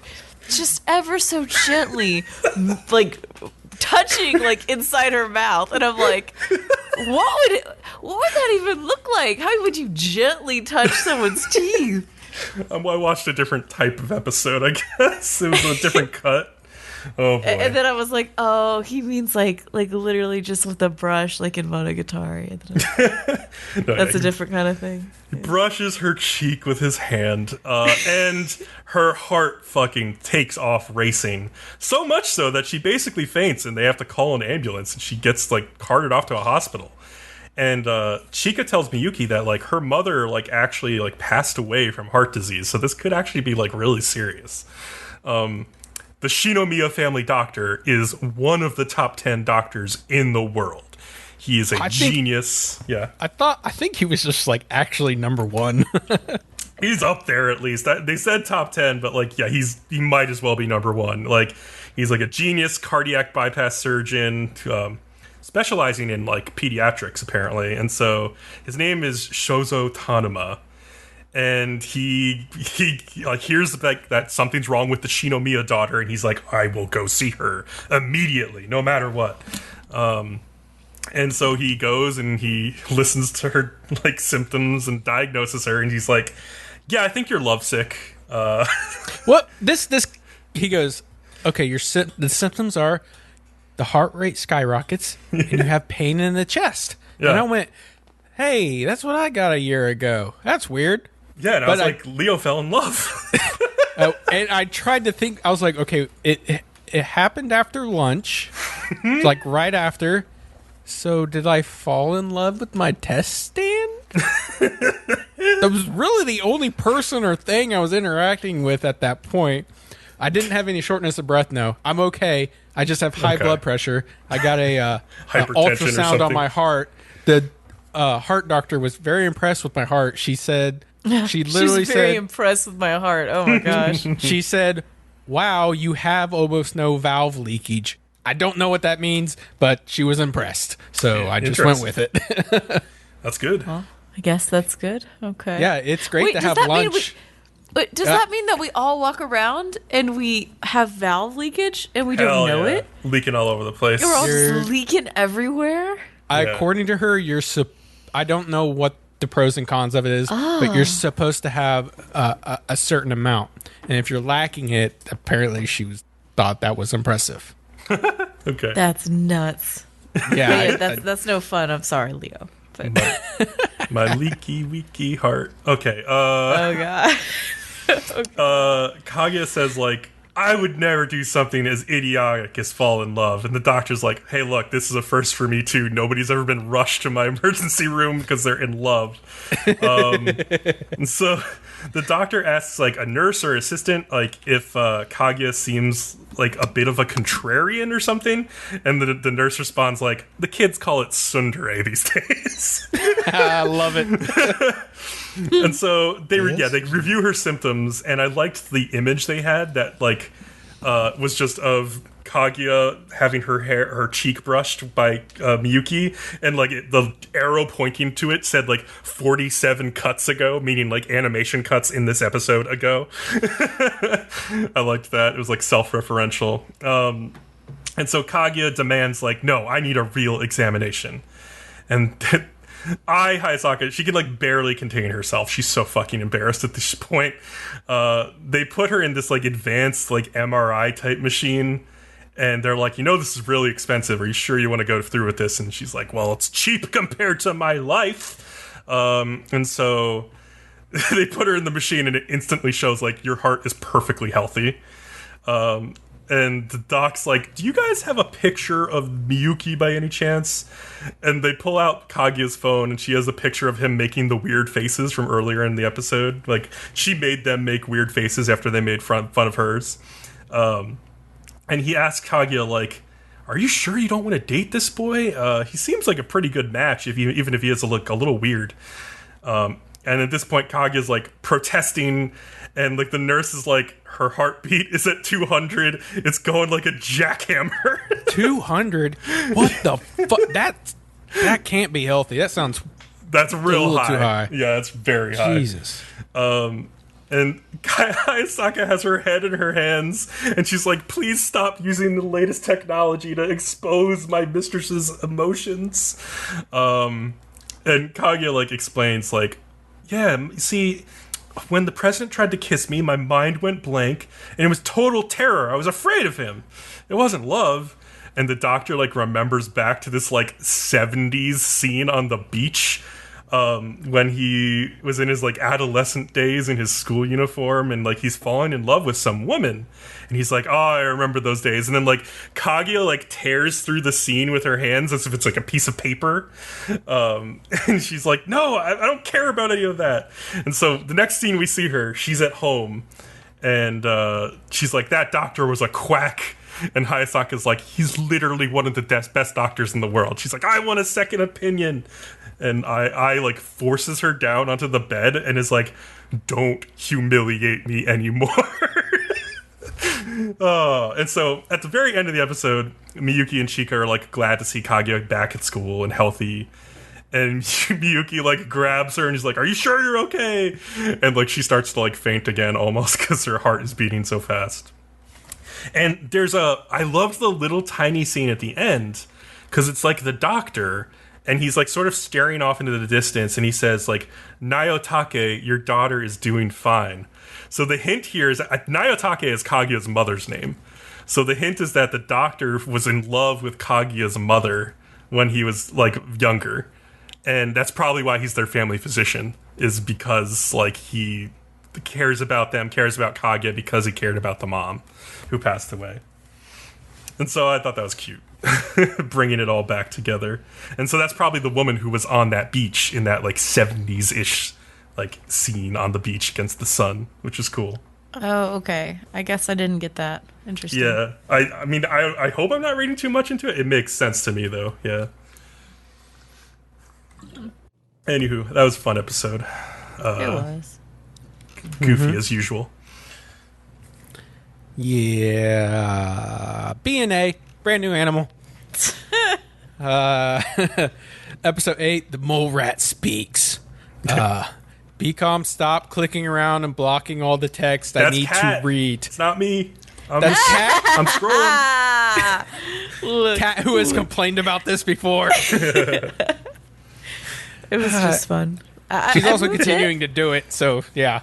just ever so gently like touching like inside her mouth, and I'm like, what would that even look like? How would you gently touch someone's teeth? I watched a different type of episode, I guess. It was a different cut. Oh boy. And then I was like, oh, he means like literally just with a brush, like in Monogatari. That's a different kind of thing. He brushes her cheek with his hand, and her heart fucking takes off racing. So much so that she basically faints, and they have to call an ambulance, and she gets like carted off to a hospital. And Chika tells Miyuki that like her mother like actually like passed away from heart disease, so this could actually be like really serious. the Shinomiya family doctor is one of the top 10 doctors in the world. He is a genius. Yeah. I think he was just like actually number one. He's up there at least. They said top 10, but like, yeah, he might as well be number one. Like, he's like a genius cardiac bypass surgeon, specializing in like pediatrics apparently. And so his name is Shozo Tanuma. And he like hears that something's wrong with the Shinomiya daughter, and he's like, I will go see her immediately, no matter what. And so he goes and he listens to her like symptoms and diagnoses her, and he's like, yeah, I think you're lovesick. What this he goes, okay, the symptoms are the heart rate skyrockets and you have pain in the chest. Yeah. And I went, hey, that's what I got a year ago. That's weird. Yeah, and I was like, Leo fell in love. And I tried to think, I was like, okay, it happened after lunch, like right after. So did I fall in love with my test stand? That was really the only person or thing I was interacting with at that point. I didn't have any shortness of breath, no. I'm okay. I just have high blood pressure. I got a ultrasound on my heart. The heart doctor was very impressed with my heart. She said... She literally She's very impressed with my heart. Oh my gosh. She said, wow, you have almost no valve leakage. I don't know what that means, but she was impressed. So I just went with it. That's good. Well, I guess that's good. Okay. Yeah, it's great to have lunch. Does that mean that we all walk around and we have valve leakage and we don't know it? Leaking all over the place. We're all just leaking everywhere? According to her, I don't know what the pros and cons of it is, but you're supposed to have a certain amount, and if you're lacking it, apparently thought that was impressive. Okay, that's nuts. Yeah, that's no fun. I'm sorry, Leo. But. My leaky weaky heart. Okay. Oh god. Okay. Kaguya says like, I would never do something as idiotic as fall in love. And the doctor's like, hey, look, this is a first for me, too. Nobody's ever been rushed to my emergency room because they're in love. And so the doctor asks, like, a nurse or assistant, like, if Kaguya seems like a bit of a contrarian or something. And the nurse responds, like, the kids call it tsundere these days. I love it. And so they review her symptoms, and I liked the image they had that like was just of Kaguya having her cheek brushed by Miyuki, and like the arrow pointing to it said like 47 cuts ago, meaning like animation cuts in this episode ago. I liked that. It was like self-referential. And so Kaguya demands like, no, I need a real examination. And Hayasaka, she can like barely contain herself. She's so fucking embarrassed at this point. They put her in this like advanced like MRI type machine, and they're like, this is really expensive. Are you sure you want to go through with this? And she's like, well, it's cheap compared to my life. And so they put her in the machine, and it instantly shows like your heart is perfectly healthy. And the doc's like, do you guys have a picture of Miyuki by any chance? And they pull out Kaguya's phone, and she has a picture of him making the weird faces from earlier in the episode. Like, she made them make weird faces after they made fun of hers. And he asks Kaguya, like, are you sure you don't want to date this boy? He seems like a pretty good match, even if he is a little weird. And at this point, Kaguya's, like, protesting, and, like, the nurse is like, her heartbeat is at 200. It's going like a jackhammer. 200? What the fuck? That can't be healthy. That's real high. Too high. Yeah, it's very high. Jesus. And Hayasaka has her head in her hands, and she's like, please stop using the latest technology to expose my mistress's emotions. And Kaguya, like, explains, like, yeah, see, when the president tried to kiss me, my mind went blank, and it was total terror. I was afraid of him. It wasn't love. And the doctor, like, remembers back to this, like, 70s scene on the beach when he was in his, like, adolescent days in his school uniform, and, like, he's falling in love with some woman. And he's like, oh, I remember those days. And then, like, Kaguya, like, tears through the scene with her hands as if it's, like, a piece of paper. And she's like, no, I don't care about any of that. And so the next scene we see her, she's at home. And she's like, that doctor was a quack. And Hayasaka's like, he's literally one of the best doctors in the world. She's like, I want a second opinion. And I like forces her down onto the bed and is like, don't humiliate me anymore. And so at the very end of the episode, Miyuki and Chika are like glad to see Kaguya back at school and healthy. And Miyuki like grabs her and he's like, are you sure you're okay? And like she starts to like faint again almost because her heart is beating so fast. And I loved the little tiny scene at the end because it's like the doctor and he's like sort of staring off into the distance and he says like, Nayotake, your daughter is doing fine. So the hint here is Nayotake is Kaguya's mother's name. So the hint is that the doctor was in love with Kaguya's mother when he was like younger. And that's probably why he's their family physician, is because like he cares about them, cares about Kaguya because he cared about the mom who passed away. And so I thought that was cute, bringing it all back together. And so that's probably the woman who was on that beach in that like 70s-ish like scene on the beach against the sun, which is cool. Oh, okay. I guess I didn't get that. Interesting. Yeah. I mean, I hope I'm not reading too much into it. It makes sense to me, though. Yeah. Anywho, that was a fun episode. It was. Goofy as usual. Yeah. B&A, brand new animal. Episode 8, the mole rat speaks. Bcom, stop clicking around and blocking all the text I need Cat. to read. It's not me. That's Cat? I'm scrolling. Look, Cat, who has complained about this before. it was just fun. She's I also moved continuing to do it, so yeah.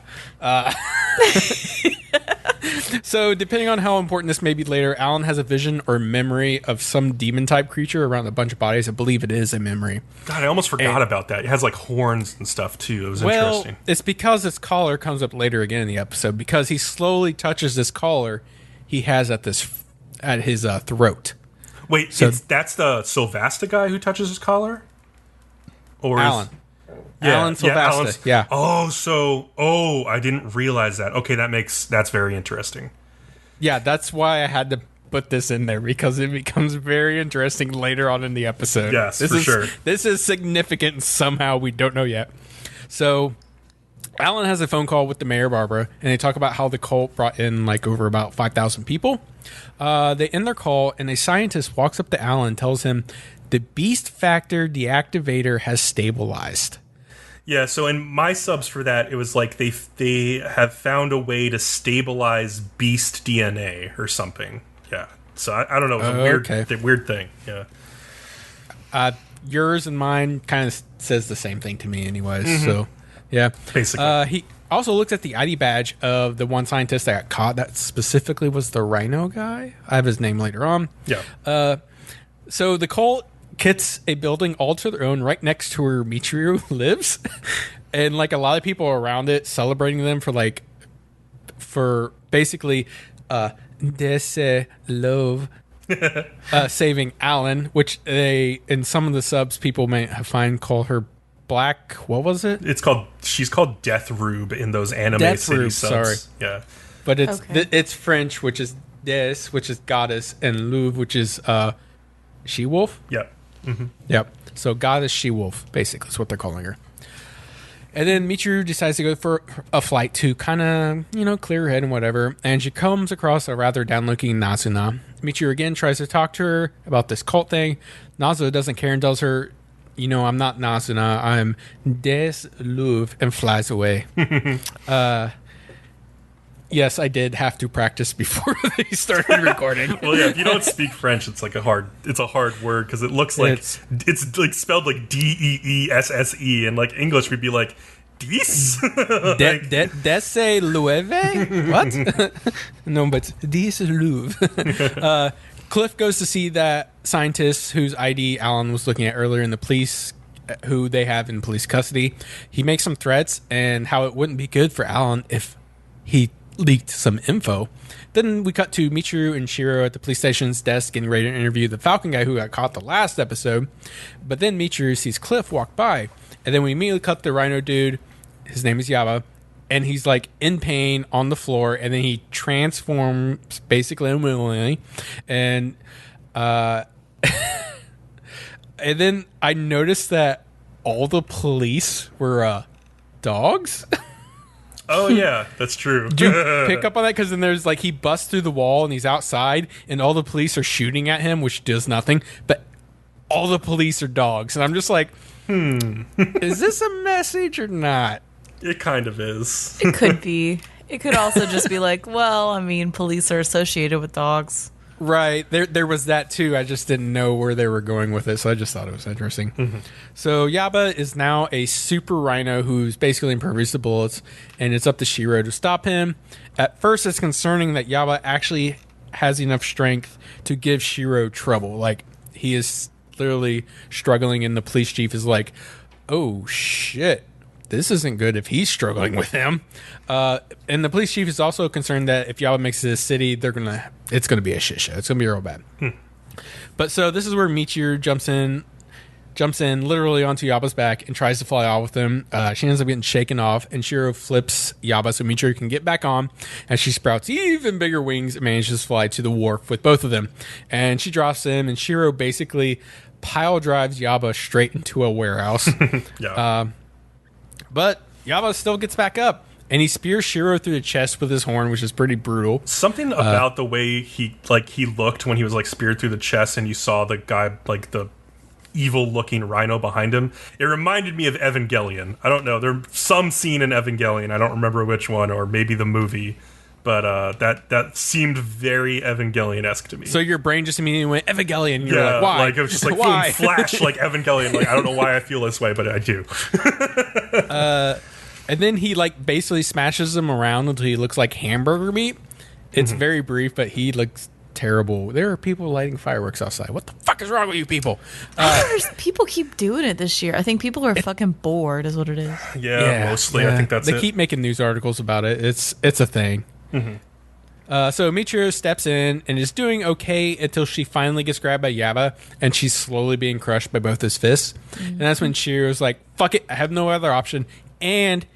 So, depending on how important this may be later, Alan has a vision or memory of some demon-type creature around a bunch of bodies. I believe it is a memory. God, I almost forgot about that. It has like horns and stuff too. It was interesting. It's because this collar comes up later again in the episode. Because he slowly touches this collar he has at his throat. Wait, so that's the Sylvasta guy who touches his collar? Or Alan. Yeah, Alan Sylvester. Yeah. Oh, I didn't realize that. Okay, that's very interesting. Yeah, that's why I had to put this in there, because it becomes very interesting later on in the episode. Yes, for sure. This is significant and somehow we don't know yet. So Alan has a phone call with the mayor, Barbara, and they talk about how the cult brought in like over about 5,000 people. They end their call and a scientist walks up to Alan and tells him the beast factor deactivator has stabilized. Yeah, so in my subs for that, it was like they have found a way to stabilize beast DNA or something. Yeah, so I don't know. It was a weird thing. Yeah. Yours and mine kind of says the same thing to me anyways. Mm-hmm. So, yeah. Basically. He also looks at the ID badge of the one scientist that got caught. That specifically was the rhino guy. I have his name later on. Yeah. So the cult gets a building all to their own right next to where Michiru lives. And like a lot of people around it celebrating them for basically Dese Love saving Alan, which they in some of the subs people may call her Black. What was it? She's called Death Rube in those anime Death city Rube, subs. sorry. Yeah. But it's French, which is Des, which is goddess, and Louvre, which is she-wolf. Yep. Mm-hmm. Yep. So goddess she-wolf, basically, is what they're calling her. And then Michiru decides to go for a flight to kind of, clear her head and whatever. And she comes across a rather down-looking Nazuna. Michiru again tries to talk to her about this cult thing. Nazuna doesn't care and tells her, I'm not Nazuna. I'm Des Louvre, and flies away. Yes, I did have to practice before they started recording. Well, yeah, if you don't speak French, it's a hard word because it looks like it's like spelled like Deesse, and like English would be like Dece. Desse Louvre? What? No, but Desse Louvre. Cliff goes to see that scientist whose ID Alan was looking at earlier in the police, who they have in police custody. He makes some threats and how it wouldn't be good for Alan if he leaked some info. Then we cut to Michiru and Shiro at the police station's desk getting ready to interview the Falcon guy who got caught the last episode. But then Michiru sees Cliff walk by, and then we immediately cut the Rhino dude. His name is Yaba. and he's like in pain on the floor, and then he transforms basically unwillingly, and and then I noticed that all the police were dogs. Oh yeah, that's true. Do you pick up on that? Because then there's like he busts through the wall and he's outside, and all the police are shooting at him, which does nothing. But all the police are dogs, and I'm just like, is this a message or not? It kind of is. It could be. It could also just be like, well, I mean, police are associated with dogs. Right. There was that too. I just didn't know where they were going with it, so I just thought it was interesting. Mm-hmm. So Yaba is now a super rhino who's basically impervious to bullets, and it's up to Shiro to stop him. At first, it's concerning that Yaba actually has enough strength to give Shiro trouble. Like, he is clearly struggling, and the police chief is like, oh shit, this isn't good if he's struggling with him. And the police chief is also concerned that if Yaba makes it to the city, it's gonna be a shit show. It's gonna be real bad. But so this is where Michiru jumps in literally onto Yaba's back and tries to fly off with him. She ends up getting shaken off, and Shiro flips Yaba so Michiru can get back on, and she sprouts even bigger wings and manages to fly to the wharf with both of them. And she drops him, and Shiro basically pile drives Yaba straight into a warehouse. Yeah. But Yaba still gets back up, and he spears Shiro through the chest with his horn, which is pretty brutal. Something about the way he looked when he was like speared through the chest, and you saw the guy, like the evil-looking rhino behind him. It reminded me of Evangelion. I don't know. There's some scene in Evangelion. I don't remember which one, or maybe the movie. But that seemed very Evangelion-esque to me. So your brain just immediately went Evangelion. You're yeah, like, why? Like it was just like why? flash, like Evangelion. Like I don't know why I feel this way, but I do. And then he like basically smashes him around until he looks like hamburger meat. It's very brief, but he looks terrible. There are people lighting fireworks outside. What the fuck is wrong with you people? People keep doing it this year. I think people are fucking bored, is what it is. Yeah, mostly. I think that's it. They keep making news articles about it. It's a thing. So Michiru steps in and is doing okay until she finally gets grabbed by Yaba, and she's slowly being crushed by both his fists. And that's when Shiro's like, fuck it, I have no other option. And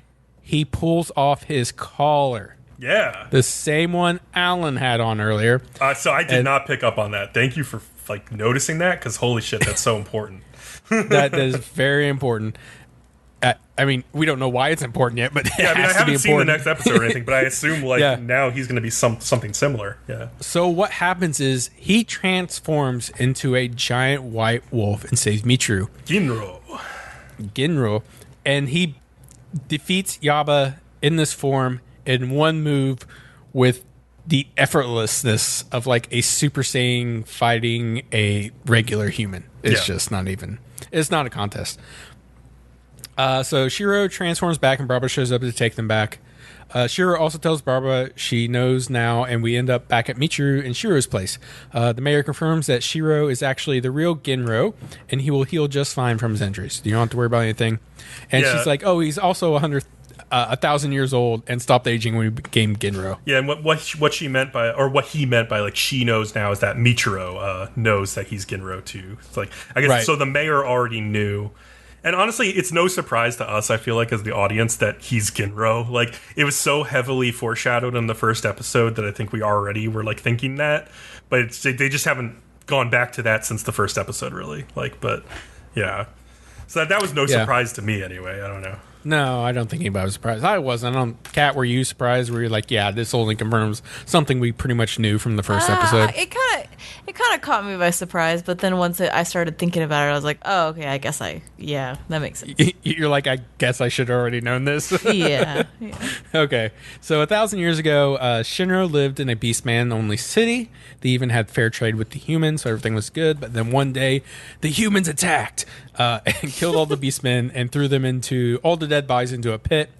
he pulls off his collar. Yeah. The same one Alan had on earlier. So I did not pick up on that. Thank you for like noticing that, because holy shit, that's so important. That is very important. I mean, we don't know why it's important yet, but yeah, I mean, I haven't seen the next episode or anything, but I assume like now he's going to be something similar. Yeah. So what happens is he transforms into a giant white wolf and saves Michiru. Ginro, and he defeats Yaba in this form in one move with the effortlessness of like a Super Saiyan fighting a regular human. It's just not even. It's not a contest. So Shiro transforms back, and Barbara shows up to take them back. Shiro also tells Barbara she knows now, and we end up back at Michiru in Shiro's place. The mayor confirms that Shiro is actually the real Ginro, and he will heal just fine from his injuries. You don't have to worry about anything. And she's like, oh, he's also 1,000 years old and stopped aging when he became Ginro. Yeah, and what she meant by, or what he meant by like she knows now, is that Michiru knows that he's Ginro too. It's like, I guess so the mayor already knew. And honestly, it's no surprise to us, I feel like, as the audience, that he's Ginro. Like, it was so heavily foreshadowed in the first episode that I think we already were, like, thinking that. But they just haven't gone back to that since the first episode, really. Like, but, yeah. So that was no surprise to me, anyway. I don't know. No, I don't think anybody was surprised. I wasn't. Kat, were you surprised? Were you like, yeah, this only confirms something we pretty much knew from the first episode? It kind of caught me by surprise, but then once I started thinking about it, I was like, oh, okay, I guess that makes sense. You're like, I guess I should have already known this. Yeah. Okay, so 1,000 years ago, Shinro lived in a beastman-only city. They even had fair trade with the humans, so everything was good. But then one day, the humans attacked and killed all the beastmen and threw them into all the dead bodies into a pit.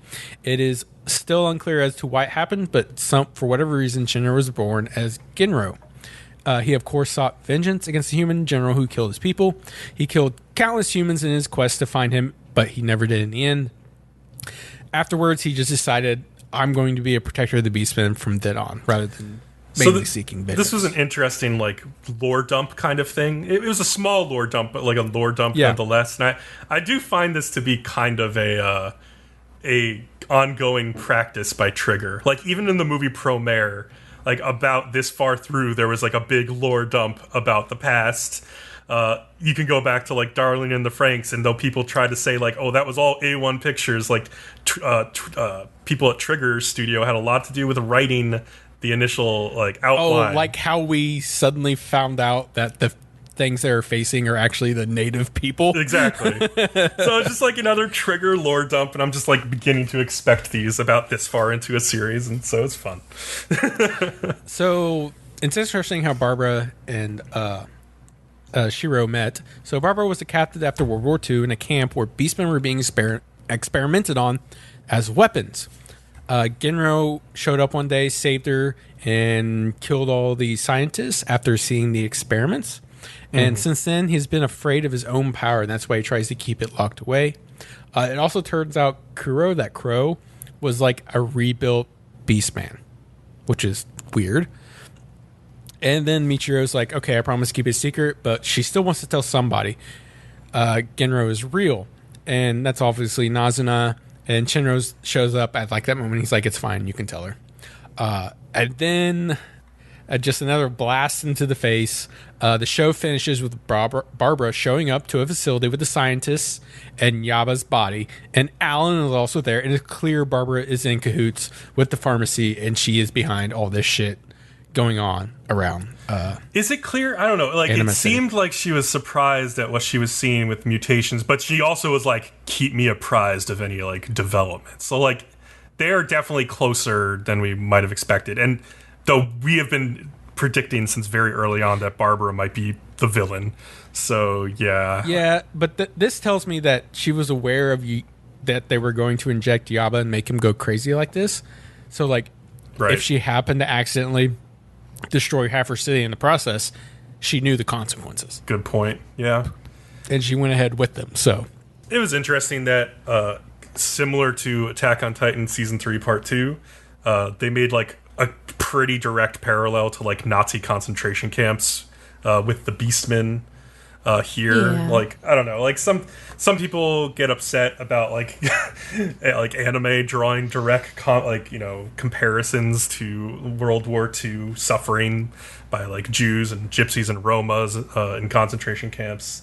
It is still unclear as to why it happened, but for whatever reason, Shinro was born as Ginro. He, of course, sought vengeance against the human general who killed his people. He killed countless humans in his quest to find him, but he never did in the end. Afterwards, he just decided, I'm going to be a protector of the beastmen from then on, rather than mainly seeking vengeance. This was an interesting, like, lore dump kind of thing. It was a small lore dump, but like a lore dump nonetheless. And I do find this to be kind of a ongoing practice by Trigger. Like, even in the movie Promare, like, about this far through, there was, like, a big lore dump about the past. You can go back to, like, Darling in the Franxx, and though people try to say, like, oh, that was all A1 Pictures, like, people at Trigger Studio had a lot to do with writing the initial, like, outline. Oh, like how we suddenly found out that the things they're facing are actually the native people. Exactly. So it's just like another Trigger lore dump, and I'm just like beginning to expect these about this far into a series, and so it's fun. So it's interesting how Barbara and Shiro met. So Barbara was a captive after World War II in a camp where beastmen were being experimented on as weapons. Genro showed up one day, saved her, and killed all the scientists after seeing the experiments. And since then, he's been afraid of his own power, and that's why he tries to keep it locked away. It also turns out that Crow, was like a rebuilt Beastman, which is weird. And then Michiro's like, okay, I promise to keep it a secret, but she still wants to tell somebody. Genro is real, and that's obviously Nazuna. And Shinro shows up at like that moment. He's like, it's fine, you can tell her. And then just another blast into the face. The show finishes with Barbara showing up to a facility with the scientists and Yaba's body. And Alan is also there. And it's clear Barbara is in cahoots with the pharmacy, and she is behind all this shit going on around. Is it clear? I don't know. Like, it seemed like she was surprised at what she was seeing with mutations, but she also was like, keep me apprised of any like developments. So like, they are definitely closer than we might have expected. And though we have been predicting since very early on that Barbara might be the villain. So, yeah. Yeah, but this tells me that she was aware of that they were going to inject Yaba and make him go crazy like this. So, like, if she happened to accidentally destroy half her city in the process, she knew the consequences. Good point, yeah. And she went ahead with them, so. It was interesting that, similar to Attack on Titan Season 3 Part 2, they made, like, a pretty direct parallel to like Nazi concentration camps with the Beastmen here. Yeah. Like, I don't know, like some people get upset about like like anime drawing direct comparisons to World War II suffering by like Jews and Gypsies and Romas in concentration camps.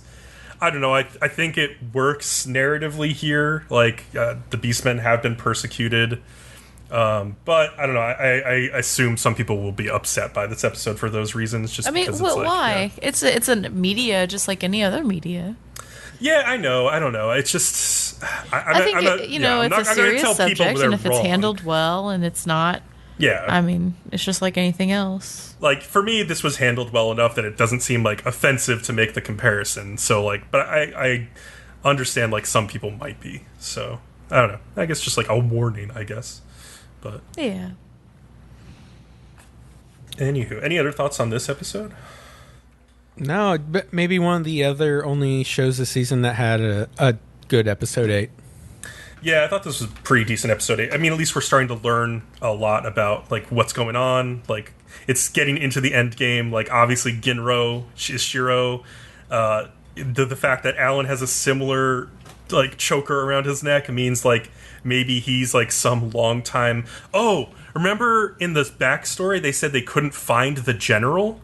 I don't know. I think it works narratively here. Like the Beastmen have been persecuted. But I don't know. I assume some people will be upset by this episode for those reasons. Just because it's like, why? Yeah. It's a media just like any other media. Yeah, I know. I don't know. It's just I think it's a serious subject, and if it's handled well and it's not, I mean, it's just like anything else. Like for me, this was handled well enough that it doesn't seem like offensive to make the comparison. So like, but I understand like some people might be. So I don't know. I guess just like a warning, I guess. But yeah. Anywho, any other thoughts on this episode? No, but maybe one of the other only shows this season that had a good episode 8. Yeah, I thought this was a pretty decent episode 8. I mean, at least we're starting to learn a lot about like what's going on. Like it's getting into the end game. Like obviously Ginro is Shiro. The fact that Alan has a similar like choker around his neck means like maybe he's like some long time. Oh, remember in the backstory they said they couldn't find the general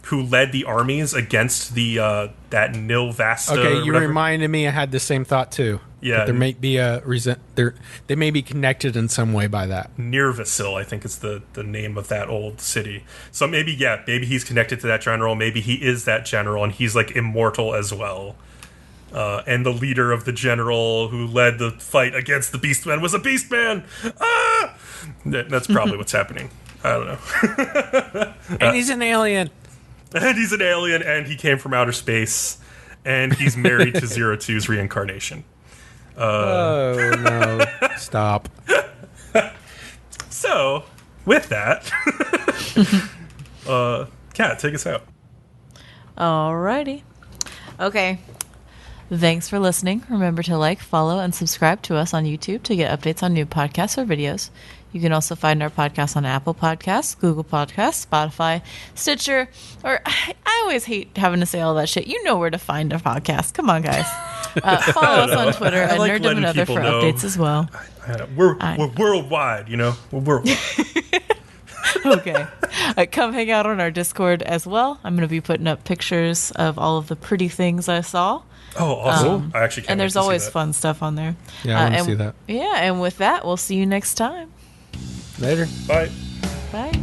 who led the armies against the that Nilvasta. Okay, you reminded me. I had the same thought too. Yeah, that there may be they may be connected in some way by that. Nirvasil, I think is the name of that old city. So maybe maybe he's connected to that general. Maybe he is that general and he's like immortal as well. And the leader of the general who led the fight against the Beastman was a Beastman. Ah! That's probably what's happening. I don't know. And he's an alien. And he's an alien, and he came from outer space, and he's married to 02's reincarnation. Oh, no. Stop. So, with that, Kat, take us out. Alrighty. Okay. Thanks for listening. Remember to like, follow, and subscribe to us on YouTube to get updates on new podcasts or videos. You can also find our podcast on Apple Podcasts, Google Podcasts, Spotify, Stitcher, or I always hate having to say all that shit. You know where to find our podcast. Come on, guys. Follow us on Twitter at like Nerdom letting and Other people for know. updates as well. We're worldwide, you know. We're worldwide. Okay. Come hang out on our Discord as well. I'm going to be putting up pictures of all of the pretty things I saw. Oh, awesome! I actually can't. And there's wait to see always that. fun stuff on there. Yeah, I want to and- see that. Yeah, and with that, we'll see you next time. Later. Bye. Bye.